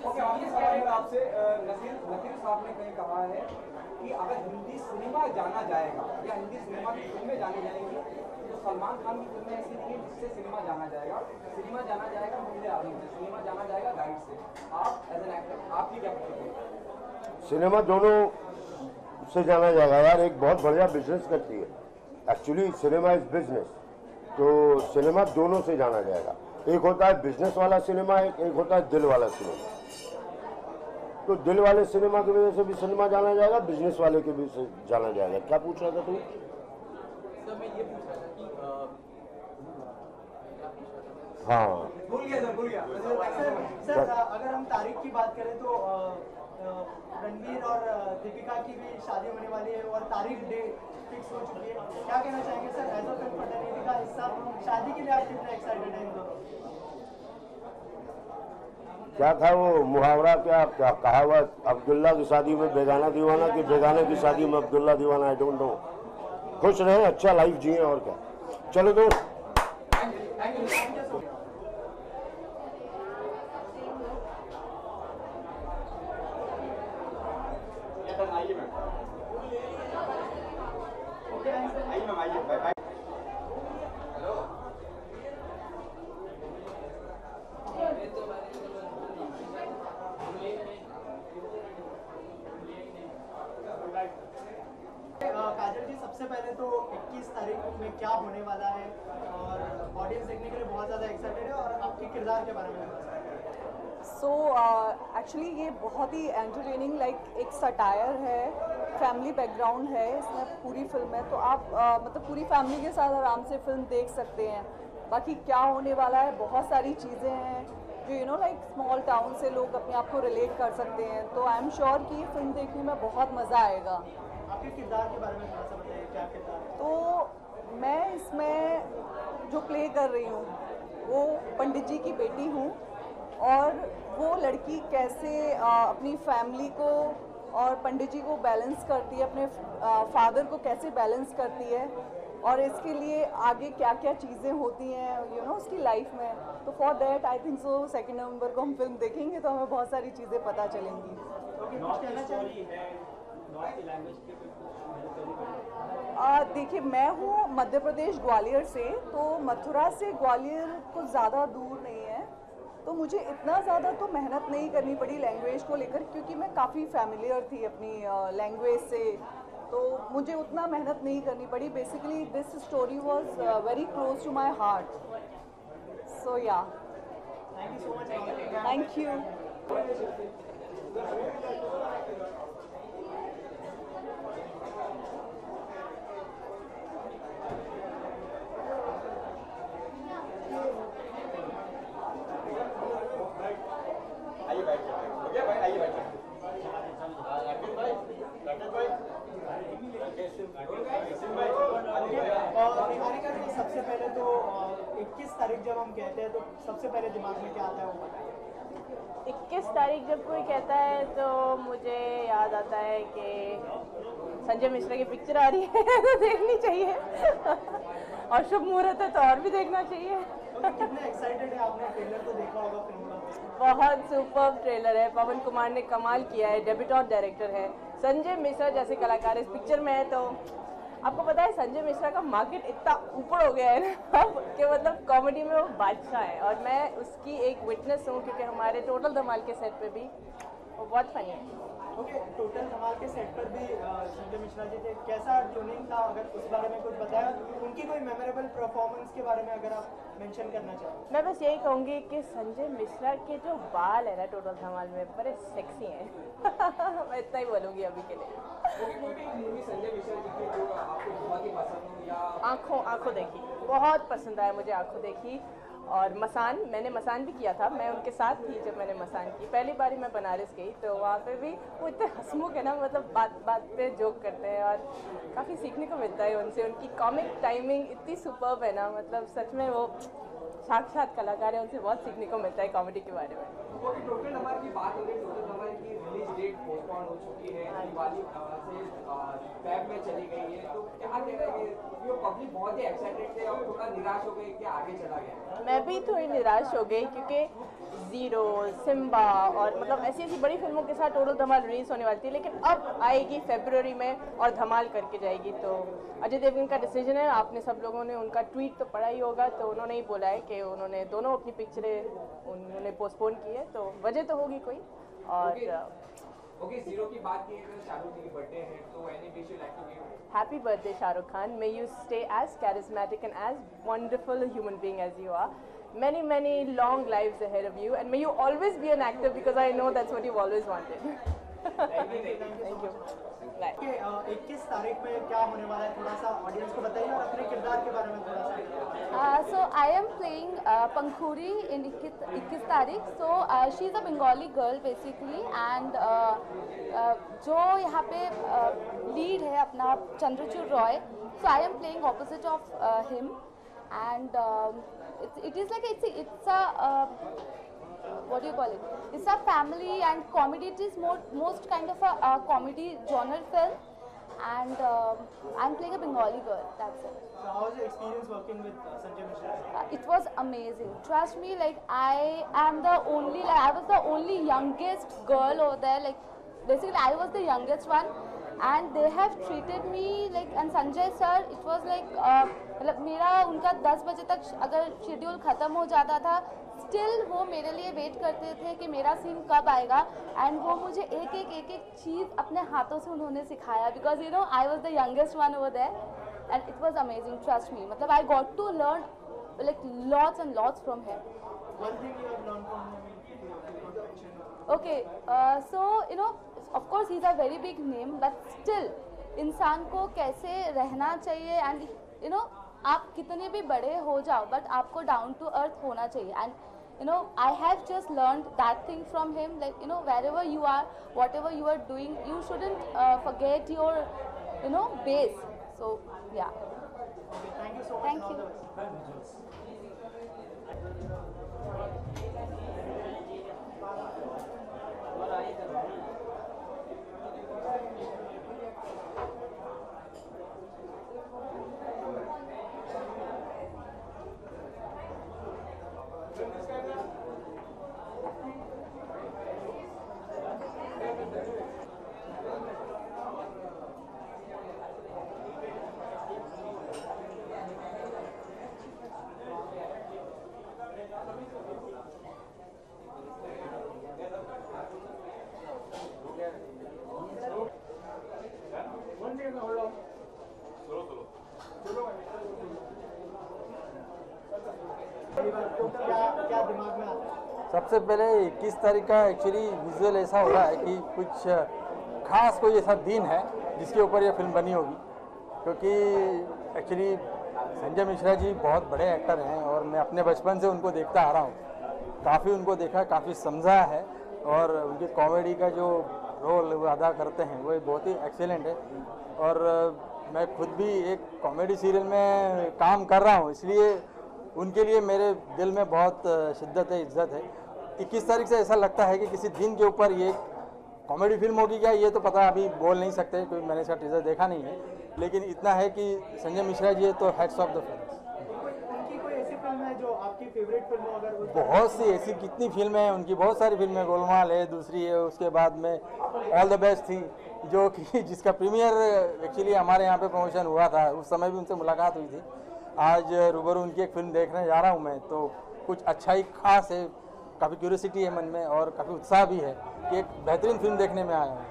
ओके, आगे सवाल मेरा आपसे, नकील साहब ने कहीं कहा है कि अगर हिंदी सिनेमा जाना जाएगा या हिंदी सिनेमा की फिल्में जानी जाएंगी तो सलमान खान की फिल्में ऐसी नहीं है जिससे सिनेमा जाना जाएगा मुझे आदमी से, सिनेमा जाना जाएगा गाइड से। आप एज एन एक्टर आपकी क्या प्रतिक्रिया? सिनेमा दोनों से जाना जाएगा यार, एक बहुत बढ़िया बिजनेस करती है एक्चुअली, सिनेमा इज बिजनेस, तो सिनेमा दोनों से जाना जाएगा। एक होता है बिजनेस वाला सिनेमा, एक होता है दिल वाला सिनेमा। तो दिल वाले सिनेमा की वजह से भी सिनेमा जाना जाएगा, बिजनेस वाले के भी से जाना जाएगा। क्या पूछ रहा था तू? सर मैं ये पूछ रहा था कि हाँ, भूल गया सर अगर हम तारीख की बात करें तो रणवीर और दीपिका की भी शादी होने वाली है और तारीख डेट फिक्स हो चुकी है। क्या कहना चाहेंगे sir, as a film family का हिस्सा शादी के लिए आप कितने एक्साइटेड हैं? क्या था वो मुहावरा, क्या कहावत, अब्दुल्ला की शादी में बेगाना दीवाना कि बेगाने की शादी में अब्दुल्ला दीवाना, आई डोंट नो। खुश रहें, अच्छा लाइफ जिए और क्या। चलो दोस्त। 21 तारीख में क्या होने वाला है और ऑडियंस देखने के लिए बहुत ज़्यादा एक्साइटेड है, और आपके किरदार के बारे में सो एक्चुअली ये बहुत ही एंटरटेनिंग एक सटायर है, फैमिली बैकग्राउंड है इसमें पूरी फिल्म है, तो आप मतलब पूरी फैमिली के साथ आराम से फिल्म देख सकते हैं। बाकी क्या होने वाला है, बहुत सारी चीज़ें हैं जो स्मॉल टाउन से लोग अपने आप को रिलेट कर सकते हैं, तो आई एम श्योर कि ये फिल्म देखने में बहुत मज़ा आएगा। आपके किरदार के बारे में थोड़ा सा बताइए, क्या किरदार? तो मैं इसमें जो प्ले कर रही हूँ वो पंडित जी की बेटी हूँ, और वो लड़की कैसे अपनी फैमिली को और पंडित जी को बैलेंस करती है, अपने फादर को कैसे बैलेंस करती है, और इसके लिए आगे क्या क्या चीज़ें होती हैं उसकी लाइफ में। तो for that I think so 2 नवंबर को हम फिल्म देखेंगे तो हमें बहुत सारी चीज़ें पता चलेंगी। देखिए, मैं हूँ मध्य प्रदेश ग्वालियर से, तो मथुरा से ग्वालियर कुछ ज़्यादा दूर नहीं है, तो मुझे इतना ज़्यादा तो मेहनत नहीं करनी पड़ी लैंग्वेज को लेकर, क्योंकि मैं काफ़ी फैमिलियर थी अपनी लैंग्वेज से, तो मुझे उतना मेहनत नहीं करनी पड़ी। Basically this story was very close to my heart, so yeah thank you so much. Thank you. Niharika ji, सबसे पहले तो 21 तारीख जब हम कहते हैं तो सबसे पहले दिमाग में क्या आता है वो बताइए। 21 तारीख जब कोई कहता है तो मुझे याद आता है कि संजय मिश्रा की पिक्चर आ रही है तो देखनी चाहिए और शुभ मुहूर्त है तो और भी देखना चाहिए। कितने एक्साइटेड है? आपने ट्रेलर तो देखा होगा फिल्म का? बहुत सुपर ट्रेलर है, पवन कुमार ने कमाल किया है, डेब्यूटेंट डायरेक्टर है, संजय मिश्रा जैसे कलाकार इस पिक्चर में है। तो आपको पता है संजय मिश्रा का मार्केट इतना ऊपर हो गया है ना कि मतलब कॉमेडी में वो बादशाह है, और मैं उसकी एक विटनेस हूँ, क्योंकि हमारे टोटल धमाल के सेट पे भी वो बहुत फनी है। ओके, टोटल धमाल के सेट पर भी संजय मिश्रा जी थे, कैसा ट्यूनिंग था? अगर उस बारे में कुछ बताया, उनकी कोई मेमोरेबल परफॉर्मेंस के बारे में अगर आप मेंशन करना चाहें। मैं बस यही कहूँगी कि संजय मिश्रा के जो बाल है ना टोटल धमाल में बड़े सेक्सी हैं मैं इतना ही बोलूँगी अभी के लिए। संजय मिश्रा जी की जो आपको बहुत ही पसंद हो, या आँखों देखी बहुत पसंद आया मुझे, आँखों देखी। और मसान, मैंने मसान भी किया था, मैं उनके साथ थी जब मैंने मसान की। पहली बारी मैं बनारस गई तो वहाँ पे भी वो इतने हंसमुख है ना, मतलब बात बात पे जोक करते हैं और काफ़ी सीखने को मिलता है उनसे। उनकी कॉमिक टाइमिंग इतनी सुपर्ब है ना, मतलब सच में वो साक्षात कलाकार है, उनसे बहुत सीखने को मिलता है कॉमेडी के बारे में। टोटल धमाल की बात हो रही है, टोटल धमाल की रिलीज डेट पोस्टपोन हो चुकी है, दिवाली से फैब में चली गई है, तो क्या कहेंगे? पब्लिक बहुत ही एक्साइटेड थे और थोड़ा निराश हो गई कि आगे चला गया। मैं भी थोड़ी निराश हो गई क्योंकि ज़ीरो, सिम्बा और मतलब ऐसी ऐसी बड़ी फिल्मों के साथ टोटल धमाल रिलीज होने वाली थी, लेकिन अब आएगी फरवरी में और धमाल करके जाएगी। तो अजय देवगन का डिसीजन है, आपने सब लोगों ने उनका ट्वीट तो पढ़ा ही होगा, तो उन्होंने ही बोला है कि उन्होंने दोनों अपनी पिक्चरें उन्होंने पोस्टपोन की है, तो वजह तो होगी कोई। और ओके, ज़ीरो की बात की तो शाहरुख जी की बर्थडे है, तो any wish you like to give? Happy birthday, Shahrukh Khan. May you stay as charismatic and as wonderful a human being as you are. Many, many long lives ahead of you, and may you always be an actor because I know that's what you've always wanted. Thank you. Bye. 21 तारीख में क्या होने वाला है, थोड़ा सा audience को बताइए और अपने किरदार के बारे में थोड़ा सा। So I am playing Pankhuri in 21 तारीख. So she is a Bengali girl basically, and जो यहाँ पे lead है अपना Chandrachud Roy. So I am playing opposite of him, and it is like it's a what do you call it? It's a family and comedy. It is most kind of a comedy genre film, and I'm playing a Bengali girl. That's it. So how was your experience working with Sanjay Mishra? It was amazing. Trust me, like I was the only youngest girl over there. Like basically, I was the youngest one, and they have treated me like. And Sanjay sir, it was like मतलब मेरा उनका 10 बजे तक अगर schedule ख़त्म हो जाता था, स्टिल वो मेरे लिए वेट करते थे कि मेरा सीन कब आएगा, एंड वो मुझे एक एक चीज़ अपने हाथों से उन्होंने सिखाया, because you know I was the youngest one over there, and it was amazing, trust me. Matlab, I got to learn like lots and lots from him. One thing you have learned from him. Okay, so you know, of course he's a very big name, but still इंसान को कैसे रहना चाहिए, and you know, आप कितने भी बड़े हो जाओ, but आपको down to earth होना चाहिए. And you know, I have just learned that thing from him. Like, you know, wherever you are, whatever you are doing, you shouldn't forget your, you know, base. So yeah. Okay, thank you so much. Thank you. क्या दिमाग में आता है? सबसे पहले 21 तारीख का actually visual ऐसा हो रहा है कि कुछ खास कोई ऐसा दिन है जिसके ऊपर ये फिल्म बनी होगी, क्योंकि एक्चुअली संजय मिश्रा जी बहुत बड़े एक्टर हैं और मैं अपने बचपन से उनको देखता आ रहा हूँ, काफ़ी उनको देखा, काफ़ी समझा है और उनकी कॉमेडी का जो रोल वो अदा करते हैं वो बहुत ही एक्सीलेंट है। और मैं खुद भी एक कॉमेडी सीरियल में काम कर रहा हूँ, इसलिए उनके लिए मेरे दिल में बहुत शिद्दत है, इज्जत है। 21 तारीख से ऐसा लगता है कि किसी दिन के ऊपर ये कॉमेडी फिल्म होगी क्या, ये तो पता अभी बोल नहीं सकते क्योंकि मैंने इसका टीजर देखा नहीं है, लेकिन इतना है कि संजय मिश्रा जी है तो हेड्स ऑफ द फिल्म। उनकी कोई ऐसी फिल्म है जो आपकी फेवरेट फिल्म हो? अगर बहुत सी ऐसी कितनी फिल्में हैं उनकी, बहुत सारी फिल्में, गोलमाल है दूसरी है, उसके बाद में ऑल द बेस्ट थी जो कि जिसका प्रीमियर एक्चुअली हमारे यहाँ पे प्रमोशन हुआ था, उस समय भी उनसे मुलाकात हुई थी। आज रूबरू उनकी एक फिल्म देखने जा रहा हूँ मैं, तो कुछ अच्छा ही खास है, काफ़ी क्यूरियोसिटी है मन में और काफ़ी उत्साह भी है कि एक बेहतरीन फिल्म देखने में आया हूँ।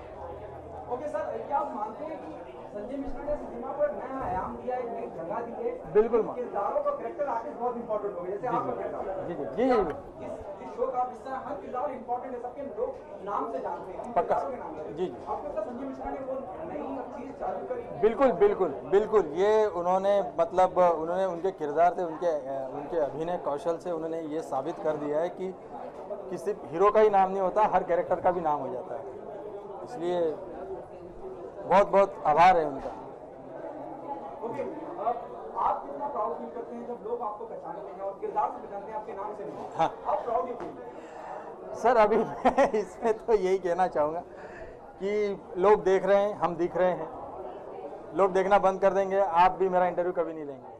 ओके सर, क्या आप मानते हैं कि संजय मिश्रा ने सिनेमा को एक नया आयाम दिया, एक नई जगह दी है? बिल्कुल किरदारों का कैरेक्टर आर्टिस्ट बहुत इंपॉर्टेंट हो गया, जैसे आपका किरदार। जी जी जी इस शो का हिस्सा, हर किरदार इंपॉर्टेंट है, सबके लोग नाम से जानते हैं, पक्का जी जी आपको लगता है संजय मिश्रा ने वो नई चीज चालू करी? बिल्कुल बिल्कुल बिल्कुल, ये उन्होंने मतलब उन्होंने उनके किरदार से, उनके अभिनय कौशल से उन्होंने ये साबित कर दिया है कि किसी हीरो का ही नाम नहीं होता, हर कैरेक्टर का भी नाम हो जाता है, इसलिए बहुत बहुत आभार है उनका। ओके, आप कितना प्राउड फील करते हैं जब लोग आपको पहचानते हैं और किरदार से पहचानते हैं, आपके नाम से नहीं? हाँ आप प्राउड फील? सर अभी मैं इसमें तो यही कहना चाहूँगा कि लोग देख रहे हैं, हम दिख रहे हैं, लोग देखना बंद कर देंगे, आप भी मेरा इंटरव्यू कभी नहीं लेंगे।